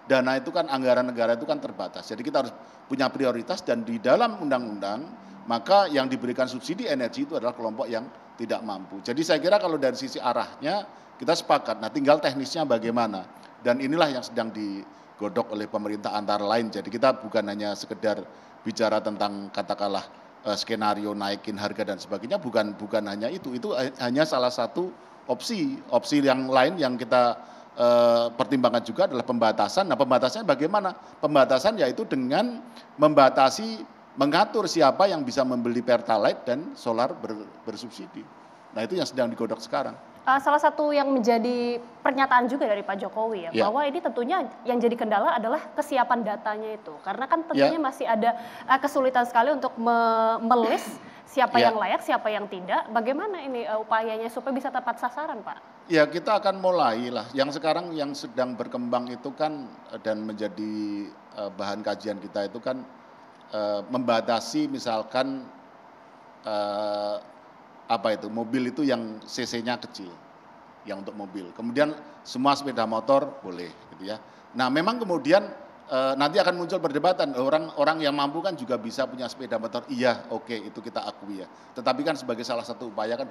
dana itu kan anggaran negara itu kan terbatas. Jadi kita harus punya prioritas, dan di dalam undang-undang maka yang diberikan subsidi energi itu adalah kelompok yang tidak mampu. Jadi saya kira kalau dari sisi arahnya kita sepakat. Nah, tinggal teknisnya bagaimana. Dan inilah yang sedang digodok oleh pemerintah antara lain. Jadi kita bukan hanya sekedar bicara tentang katakanlah skenario naikin harga dan sebagainya, bukan hanya itu hanya salah satu opsi yang lain yang kita pertimbangkan juga adalah pembatasan. Nah, pembatasannya bagaimana? Pembatasan yaitu dengan mengatur siapa yang bisa membeli Pertalite dan solar bersubsidi. Nah, itu yang sedang digodok sekarang. Salah satu yang menjadi pernyataan juga dari Pak Jokowi ya, bahwa ini tentunya yang jadi kendala adalah kesiapan datanya itu. Karena kan tentunya masih ada kesulitan sekali untuk melist siapa yang layak, siapa yang tidak. Bagaimana ini upayanya supaya bisa tepat sasaran, Pak? Ya, kita akan mulai lah. Yang sekarang yang sedang berkembang itu kan dan menjadi bahan kajian kita itu kan membatasi misalkan mobil itu yang cc-nya kecil, yang untuk mobil. Kemudian semua sepeda motor boleh, gitu ya. Nah, memang kemudian nanti akan muncul perdebatan, orang yang mampu kan juga bisa punya sepeda motor. Iya, oke, itu kita akui ya. Tetapi kan sebagai salah satu upaya kan.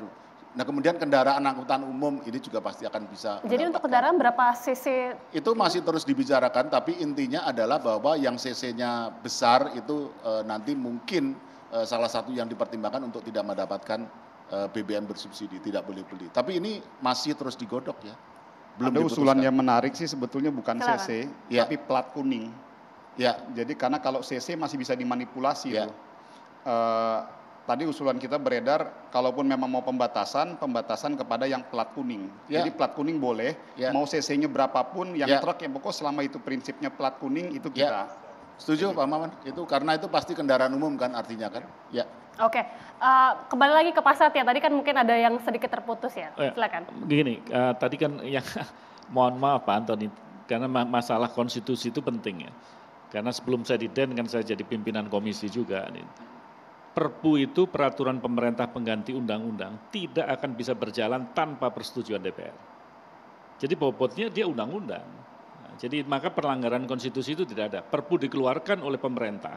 Nah, kemudian kendaraan angkutan umum ini juga pasti akan bisa. Jadi untuk kendaraan berapa cc? Itu masih terus dibicarakan, tapi intinya adalah bahwa yang cc-nya besar itu nanti mungkin salah satu yang dipertimbangkan untuk tidak mendapatkan BBM bersubsidi, tidak boleh beli. Tapi ini masih terus digodok ya. Belum ada usulan yang menarik sih sebetulnya bukan CC, tapi plat kuning. Ya, jadi karena kalau CC masih bisa dimanipulasi ya. Tadi usulan kita beredar, kalaupun memang mau pembatasan kepada yang plat kuning. Jadi plat kuning boleh, mau CC-nya berapapun, yang truk yang pokok selama itu prinsipnya plat kuning itu kita. Setuju Pak Maman, itu karena itu pasti kendaraan umum kan artinya kan. Ya. Oke, kembali lagi ke Pak Satya, tadi kan mungkin ada yang sedikit terputus ya, silakan. Begini, tadi kan yang, mohon maaf Pak Antoni, karena masalah konstitusi itu penting ya. Karena sebelum saya di DEN kan saya jadi pimpinan komisi juga. Perpu itu peraturan pemerintah pengganti undang-undang tidak akan bisa berjalan tanpa persetujuan DPR. Jadi bobotnya dia undang-undang. Nah, jadi maka pelanggaran konstitusi itu tidak ada. Perpu dikeluarkan oleh pemerintah,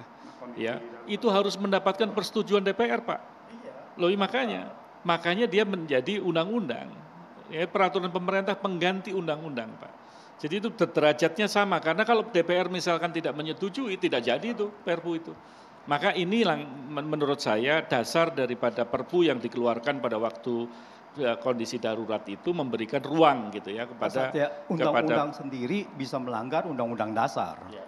ya itu harus mendapatkan persetujuan DPR, Pak. Loh makanya dia menjadi undang-undang. Ya, peraturan pemerintah pengganti undang-undang, Pak. Jadi itu derajatnya sama, karena kalau DPR misalkan tidak menyetujui, tidak jadi itu Perpu itu. Maka inilah menurut saya dasar daripada Perpu yang dikeluarkan pada waktu kondisi darurat itu memberikan ruang gitu ya kepada undang-undang sendiri bisa melanggar undang-undang dasar. Ya.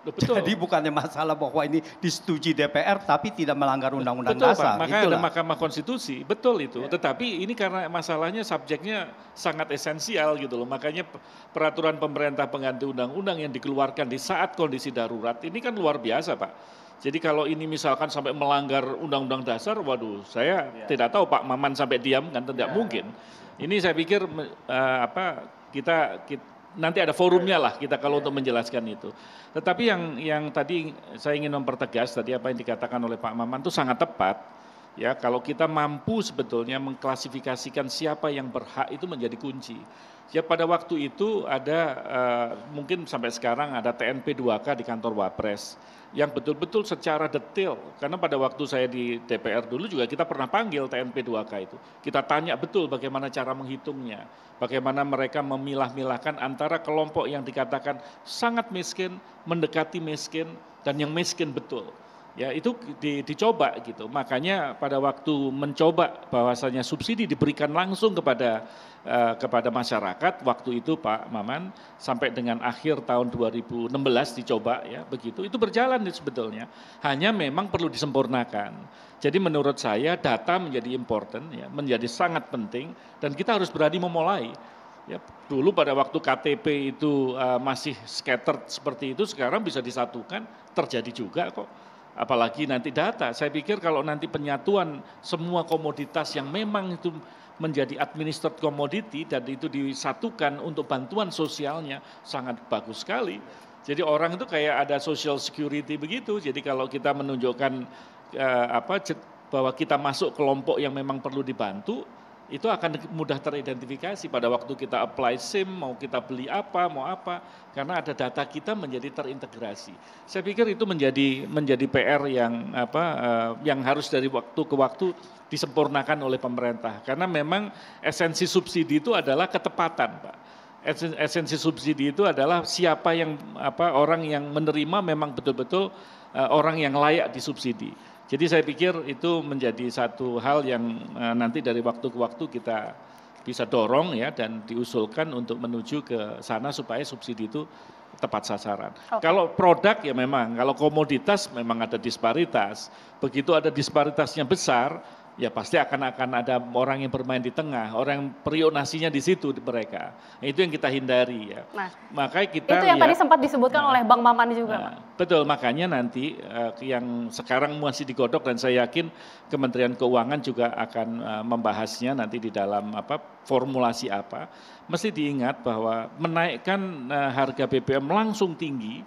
Betul. Jadi bukannya masalah bahwa ini disetujui DPR tapi tidak melanggar undang-undang dasar. Pak, maka ada Mahkamah Konstitusi, betul itu. Ya. Tetapi ini karena masalahnya subjeknya sangat esensial gitu loh. Makanya peraturan pemerintah pengganti undang-undang yang dikeluarkan di saat kondisi darurat ini kan luar biasa, Pak. Jadi kalau ini misalkan sampai melanggar undang-undang dasar, waduh, saya tidak tahu Pak Maman sampai diam kan tidak mungkin. Ini saya pikir kita nanti ada forumnya lah kita kalau untuk menjelaskan itu. Tetapi yang tadi saya ingin mempertegas tadi apa yang dikatakan oleh Pak Maman itu sangat tepat. Ya, kalau kita mampu sebetulnya mengklasifikasikan siapa yang berhak itu menjadi kunci. Ya pada waktu itu ada mungkin sampai sekarang ada TNP 2K di kantor Wapres yang betul-betul secara detail, karena pada waktu saya di DPR dulu juga kita pernah panggil TNP 2K itu. Kita tanya betul bagaimana cara menghitungnya, bagaimana mereka memilah-milahkan antara kelompok yang dikatakan sangat miskin, mendekati miskin, dan yang miskin betul. Ya itu dicoba gitu, makanya pada waktu mencoba bahwasanya subsidi diberikan langsung kepada masyarakat, waktu itu Pak Maman sampai dengan akhir tahun 2016 dicoba ya begitu, itu berjalan sebetulnya, hanya memang perlu disempurnakan. Jadi menurut saya data menjadi important ya, menjadi sangat penting dan kita harus berani memulai. Ya, dulu pada waktu KTP itu masih scattered seperti itu, sekarang bisa disatukan, terjadi juga kok. Apalagi nanti data, saya pikir kalau nanti penyatuan semua komoditas yang memang itu menjadi administered commodity dan itu disatukan untuk bantuan sosialnya sangat bagus sekali. Jadi orang itu kayak ada social security begitu, jadi kalau kita menunjukkan bahwa kita masuk kelompok yang memang perlu dibantu, itu akan mudah teridentifikasi pada waktu kita apply SIM, mau kita beli apa, mau apa, karena ada data kita menjadi terintegrasi. Saya pikir itu menjadi PR yang harus dari waktu ke waktu disempurnakan oleh pemerintah, karena memang esensi subsidi itu adalah ketepatan, Pak. Esensi subsidi itu adalah siapa yang orang yang menerima memang betul-betul orang yang layak disubsidi. Jadi saya pikir itu menjadi satu hal yang nanti dari waktu ke waktu kita bisa dorong ya dan diusulkan untuk menuju ke sana supaya subsidi itu tepat sasaran. Okay. Kalau produk ya memang, kalau komoditas memang ada disparitas. Begitu ada disparitasnya besar, ya pasti akan ada orang yang bermain di tengah, orang yang periuk nasinya di situ mereka. Nah, itu yang kita hindari ya. Nah, makanya kita itu yang tadi sempat disebutkan oleh Bang Maman juga. Betul, makanya nanti yang sekarang masih digodok dan saya yakin Kementerian Keuangan juga akan membahasnya nanti di dalam formulasi apa. Mesti diingat bahwa menaikkan harga BBM langsung tinggi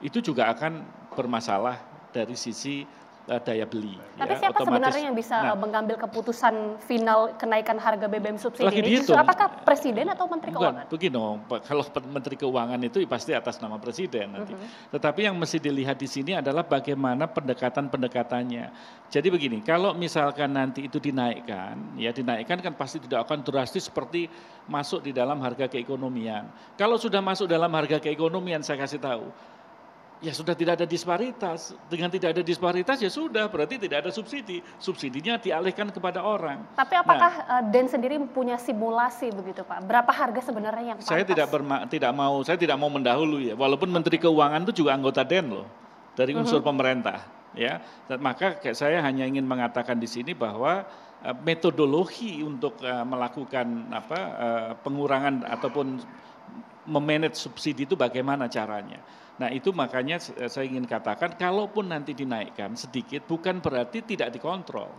itu juga akan bermasalah dari sisi daya beli. Tapi siapa sebenarnya yang bisa mengambil keputusan final kenaikan harga BBM subsidi ini? Justru apakah Presiden atau Menteri Keuangan? Begini, kalau Menteri Keuangan itu pasti atas nama Presiden nanti. Tetapi yang mesti dilihat di sini adalah bagaimana pendekatannya. Jadi begini, kalau misalkan nanti itu dinaikkan kan pasti tidak akan drastis seperti masuk di dalam harga keekonomian. Kalau sudah masuk dalam harga keekonomian, saya kasih tahu, ya sudah tidak ada disparitas. Dengan tidak ada disparitas ya sudah, berarti tidak ada subsidi. Subsidinya dialihkan kepada orang. Tapi apakah DEN sendiri punya simulasi begitu Pak? Berapa harga sebenarnya yang pantas? Saya tidak mau mendahului ya. Walaupun Menteri Keuangan itu juga anggota DEN loh, dari unsur pemerintah. Ya, dan maka saya hanya ingin mengatakan di sini bahwa metodologi untuk melakukan pengurangan ataupun memanage subsidi itu bagaimana caranya. Nah itu makanya saya ingin katakan kalaupun nanti dinaikkan sedikit bukan berarti tidak dikontrol.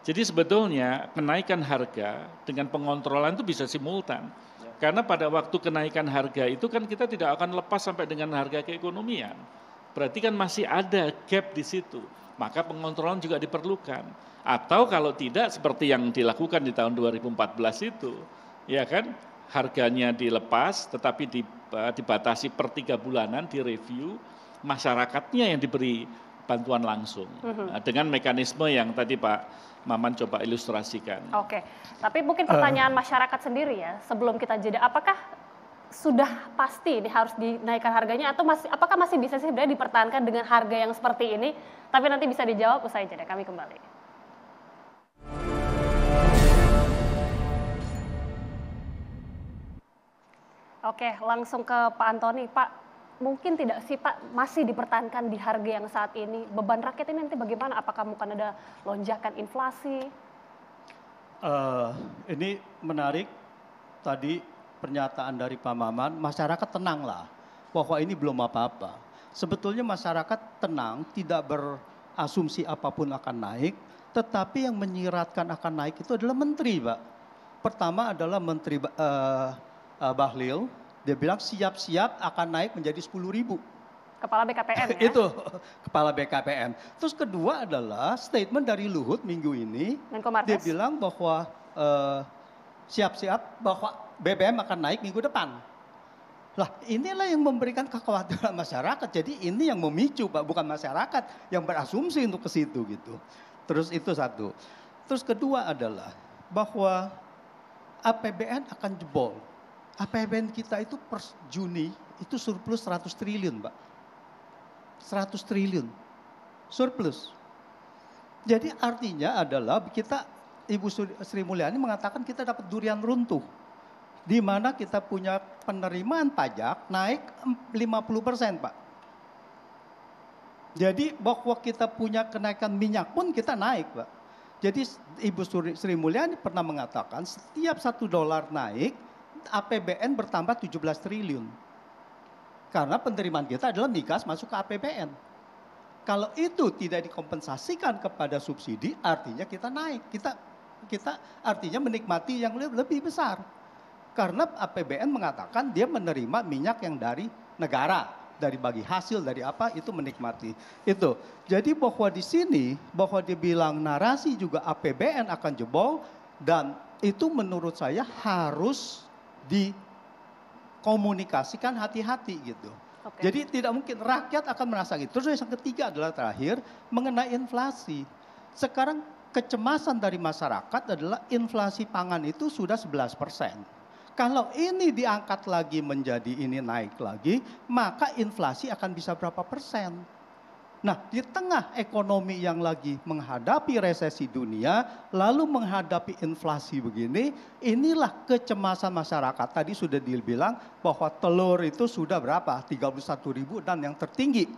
Jadi sebetulnya kenaikan harga dengan pengontrolan itu bisa simultan. Karena pada waktu kenaikan harga itu kan kita tidak akan lepas sampai dengan harga keekonomian. Berarti kan masih ada gap di situ. Maka pengontrolan juga diperlukan. Atau kalau tidak seperti yang dilakukan di tahun 2014 itu, ya kan harganya dilepas tetapi dibatasi per 3 bulanan, direview, masyarakatnya yang diberi bantuan langsung dengan mekanisme yang tadi Pak Maman coba ilustrasikan. Oke, tapi mungkin pertanyaan masyarakat sendiri ya, sebelum kita jeda, apakah sudah pasti ini harus dinaikkan harganya atau apakah masih bisa sih sebenarnya dipertahankan dengan harga yang seperti ini? Tapi nanti bisa dijawab usai jeda, kami kembali. Oke, langsung ke Pak Antoni. Pak, mungkin tidak sih Pak masih dipertahankan di harga yang saat ini? Beban rakyat ini nanti bagaimana? Apakah mungkin ada lonjakan inflasi? Ini menarik tadi pernyataan dari Pak Maman, masyarakat tenanglah, pokok ini belum apa-apa. Sebetulnya masyarakat tenang, tidak berasumsi apapun akan naik, tetapi yang menyiratkan akan naik itu adalah menteri, Pak. Pertama adalah Menteri Bahlil, dia bilang siap-siap akan naik menjadi 10.000. Kepala BKPM ya? Itu Kepala BKPM. Terus kedua adalah statement dari Luhut minggu ini. Menko Marves. Dia bilang bahwa siap-siap bahwa BBM akan naik minggu depan. Lah inilah yang memberikan kekhawatiran masyarakat. Jadi ini yang memicu Pak, bukan masyarakat yang berasumsi untuk ke situ gitu. Terus itu satu. Terus kedua adalah bahwa APBN akan jebol. APBN kita itu per Juni itu surplus 100 triliun Pak. 100 triliun surplus. Jadi artinya adalah kita, Ibu Sri Mulyani mengatakan kita dapat durian runtuh. Di mana kita punya penerimaan pajak naik 50% Pak. Jadi bahwa kita punya kenaikan minyak pun kita naik Pak. Jadi Ibu Sri Mulyani pernah mengatakan setiap $1 naik APBN bertambah 17 triliun. Karena penerimaan kita adalah migas masuk ke APBN. Kalau itu tidak dikompensasikan kepada subsidi artinya kita naik. Kita artinya menikmati yang lebih besar. Karena APBN mengatakan dia menerima minyak yang dari negara, dari bagi hasil, dari apa itu menikmati. Itu. Jadi bahwa di sini, bahwa dibilang narasi juga APBN akan jebol dan itu menurut saya harus dikomunikasikan hati-hati gitu. Oke. Jadi tidak mungkin rakyat akan merasa gitu. Terus yang ketiga adalah terakhir mengenai inflasi. Sekarang kecemasan dari masyarakat adalah inflasi pangan itu sudah 11%. Kalau ini diangkat lagi menjadi ini naik lagi, maka inflasi akan bisa berapa persen. Nah, di tengah ekonomi yang lagi menghadapi resesi dunia, lalu menghadapi inflasi begini, inilah kecemasan masyarakat. Tadi sudah dibilang bahwa telur itu sudah berapa? 31.000 dan yang tertinggi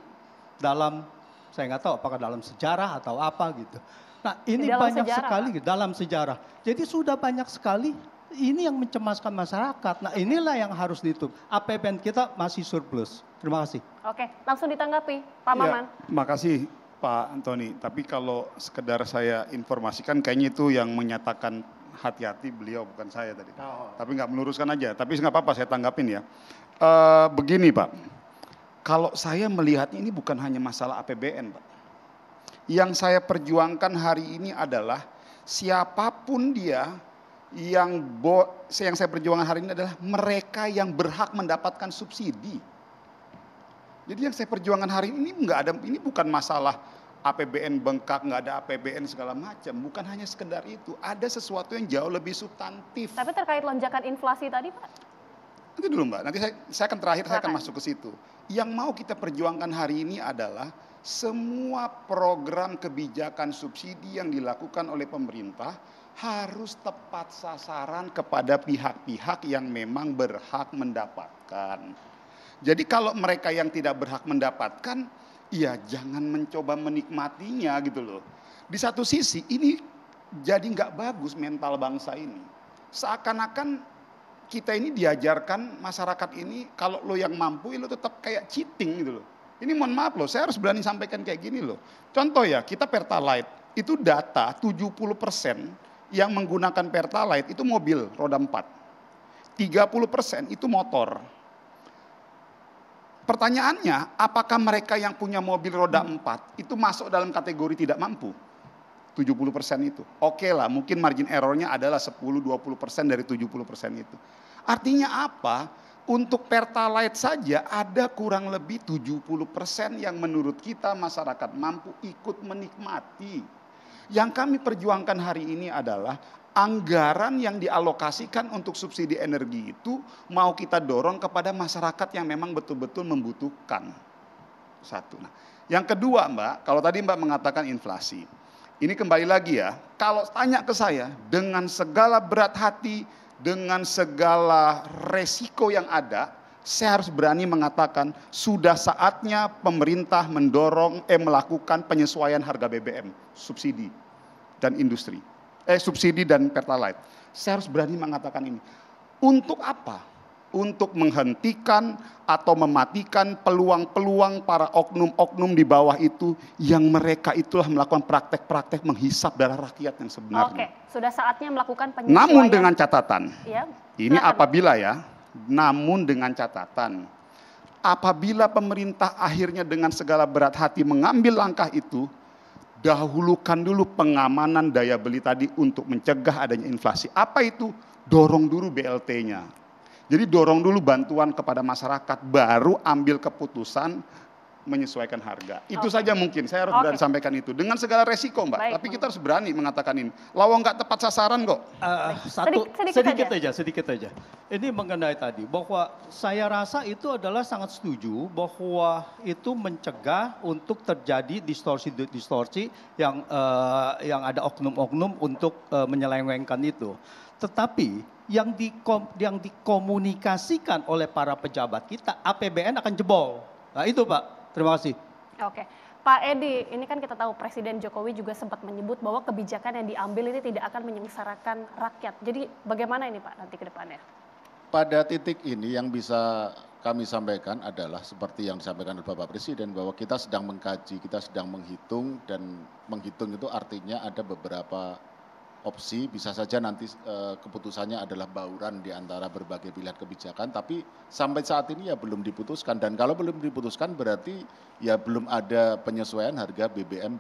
dalam, saya nggak tahu apakah dalam sejarah atau apa gitu. Nah, ini banyak sekali dalam sejarah. Jadi sudah banyak sekali. Ini yang mencemaskan masyarakat. Nah inilah yang harus ditutup. APBN kita masih surplus. Terima kasih. Oke, langsung ditanggapi Pak Maman. Makasih Pak Antoni. Tapi kalau sekedar saya informasikan kayaknya itu yang menyatakan hati-hati beliau bukan saya tadi. Tapi nggak meluruskan aja. Tapi nggak apa-apa saya tanggapin ya. Begini Pak. Kalau saya melihatnya ini bukan hanya masalah APBN Pak. Yang saya perjuangkan hari ini adalah siapapun dia yang saya perjuangkan hari ini adalah mereka yang berhak mendapatkan subsidi. Jadi yang saya perjuangkan hari ini ini bukan masalah APBN bengkak, nggak ada APBN segala macam, bukan hanya sekedar itu. Ada sesuatu yang jauh lebih substantif. Tapi terkait lonjakan inflasi tadi Pak? Nanti dulu Mbak, nanti saya akan terakhir, saya akan masuk ke situ. Yang mau kita perjuangkan hari ini adalah semua program kebijakan subsidi yang dilakukan oleh pemerintah harus tepat sasaran kepada pihak-pihak yang memang berhak mendapatkan. Jadi kalau mereka yang tidak berhak mendapatkan, ya jangan mencoba menikmatinya gitu loh. Di satu sisi ini jadi nggak bagus mental bangsa ini. Seakan-akan kita ini diajarkan masyarakat ini kalau lo yang mampu lo tetap kayak cheating gitu loh. Ini mohon maaf loh, saya harus berani sampaikan kayak gini loh. Contoh ya, kita Pertalite itu data 70% yang menggunakan Pertalite itu mobil roda 4. 30% itu motor. Pertanyaannya, apakah mereka yang punya mobil roda 4 itu masuk dalam kategori tidak mampu? 70% itu. Oke lah, mungkin margin errornya adalah 10-20% dari 70% itu. Artinya apa? Untuk Pertalite saja ada kurang lebih 70% yang menurut kita masyarakat mampu ikut menikmati. Yang kami perjuangkan hari ini adalah anggaran yang dialokasikan untuk subsidi energi itu mau kita dorong kepada masyarakat yang memang betul-betul membutuhkan. Satu. Nah, yang kedua Mbak, kalau tadi Mbak mengatakan inflasi. Ini kembali lagi ya, kalau tanya ke saya dengan segala berat hati, dengan segala resiko yang ada, saya harus berani mengatakan sudah saatnya pemerintah melakukan penyesuaian harga BBM, subsidi dan industri. Subsidi dan Pertalite. Saya harus berani mengatakan ini. Untuk apa? Untuk menghentikan atau mematikan peluang-peluang para oknum-oknum di bawah itu yang mereka itulah melakukan praktek-praktek menghisap darah rakyat yang sebenarnya. Oke, sudah saatnya melakukan penyesuaian. Namun dengan catatan, ya, ini apabila ya, namun dengan catatan, apabila pemerintah akhirnya dengan segala berat hati mengambil langkah itu, dahulukan dulu pengamanan daya beli tadi untuk mencegah adanya inflasi. Apa itu? Dorong dulu BLT-nya. Jadi dorong dulu bantuan kepada masyarakat, baru ambil keputusan menyesuaikan harga. Itu saja mungkin, saya harus berani sampaikan itu. Dengan segala resiko Mbak, tapi kita harus berani mengatakan ini. Lawang nggak tepat sasaran kok. Sedikit aja. Ini mengenai tadi, bahwa saya rasa itu adalah sangat setuju bahwa itu mencegah untuk terjadi distorsi yang ada oknum-oknum untuk menyelewengkan itu. Tetapi yang dikomunikasikan oleh para pejabat kita, APBN akan jebol. Nah itu Pak. Terima kasih. Oke, Pak Edi, ini kan kita tahu Presiden Jokowi juga sempat menyebut bahwa kebijakan yang diambil ini tidak akan menyengsarakan rakyat. Jadi bagaimana ini Pak nanti ke depannya? Pada titik ini yang bisa kami sampaikan adalah seperti yang disampaikan oleh Bapak Presiden, bahwa kita sedang mengkaji, kita sedang menghitung, dan menghitung itu artinya ada beberapa opsi, bisa saja nanti keputusannya adalah bauran di antara berbagai pilihan kebijakan, tapi sampai saat ini ya belum diputuskan, dan kalau belum diputuskan berarti ya belum ada penyesuaian harga BBM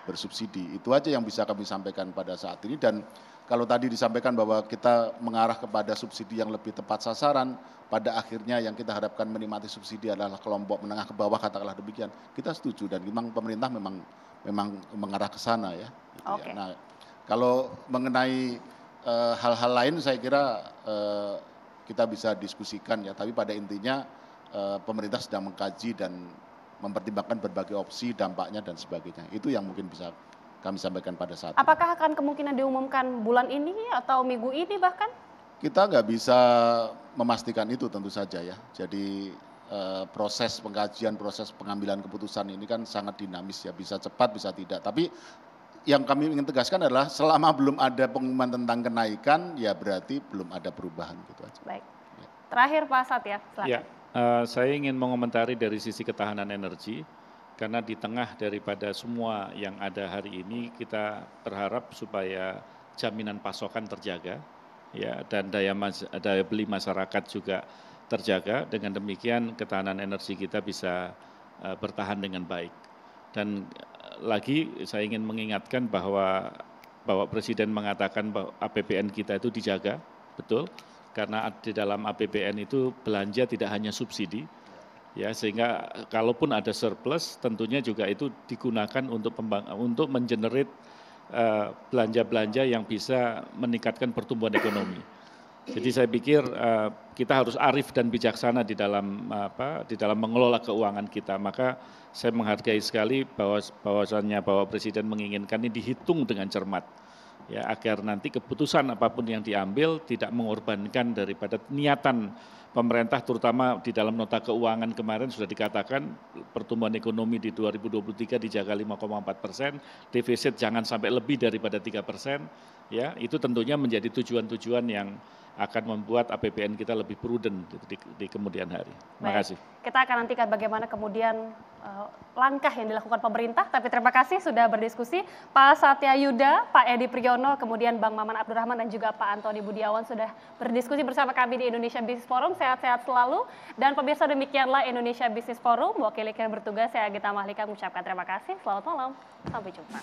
bersubsidi. Itu aja yang bisa kami sampaikan pada saat ini, dan kalau tadi disampaikan bahwa kita mengarah kepada subsidi yang lebih tepat sasaran, pada akhirnya yang kita harapkan menikmati subsidi adalah kelompok menengah ke bawah, katakanlah demikian, kita setuju, dan memang pemerintah memang mengarah ke sana ya. Oke. Nah, kalau mengenai hal-hal lain saya kira kita bisa diskusikan ya, tapi pada intinya pemerintah sedang mengkaji dan mempertimbangkan berbagai opsi, dampaknya dan sebagainya. Itu yang mungkin bisa kami sampaikan pada saat ini. Apakah akan kemungkinan diumumkan bulan ini atau minggu ini bahkan? Kita nggak bisa memastikan itu tentu saja ya. Jadi proses pengkajian, proses pengambilan keputusan ini kan sangat dinamis ya, bisa cepat bisa tidak. Tapi yang kami ingin tegaskan adalah selama belum ada pengumuman tentang kenaikan, ya berarti belum ada perubahan gitu aja. Baik. Terakhir Pak Satya, silakan. Ya, saya ingin mengomentari dari sisi ketahanan energi, karena di tengah daripada semua yang ada hari ini, kita berharap supaya jaminan pasokan terjaga, ya, dan daya beli masyarakat juga terjaga. Dengan demikian ketahanan energi kita bisa bertahan dengan baik. Dan lagi saya ingin mengingatkan bahwa Bapak Presiden mengatakan bahwa APBN kita itu dijaga, betul, karena di dalam APBN itu belanja tidak hanya subsidi, ya, sehingga kalaupun ada surplus tentunya juga itu digunakan untuk mengenerate belanja-belanja yang bisa meningkatkan pertumbuhan ekonomi. Jadi saya pikir kita harus arif dan bijaksana di dalam mengelola keuangan kita. Maka saya menghargai sekali bahwasannya Bapak Presiden menginginkan ini dihitung dengan cermat, ya, agar nanti keputusan apapun yang diambil tidak mengorbankan daripada niatan pemerintah, terutama di dalam nota keuangan kemarin sudah dikatakan pertumbuhan ekonomi di 2023 dijaga 5,4%, defisit jangan sampai lebih daripada 3%, ya, itu tentunya menjadi tujuan-tujuan yang akan membuat APBN kita lebih prudent di kemudian hari. Terima kasih. Kita akan nantikan bagaimana kemudian langkah yang dilakukan pemerintah, tapi terima kasih sudah berdiskusi Pak Satya Yuda, Pak Edi Priyono, kemudian Bang Maman Abdurrahman dan juga Pak Antoni Budiawan sudah berdiskusi bersama kami di Indonesia Business Forum. Sehat-sehat selalu, dan pemirsa demikianlah Indonesia Business Forum. Wakil yang bertugas saya Agita Mahlika mengucapkan terima kasih. Selamat malam, sampai jumpa.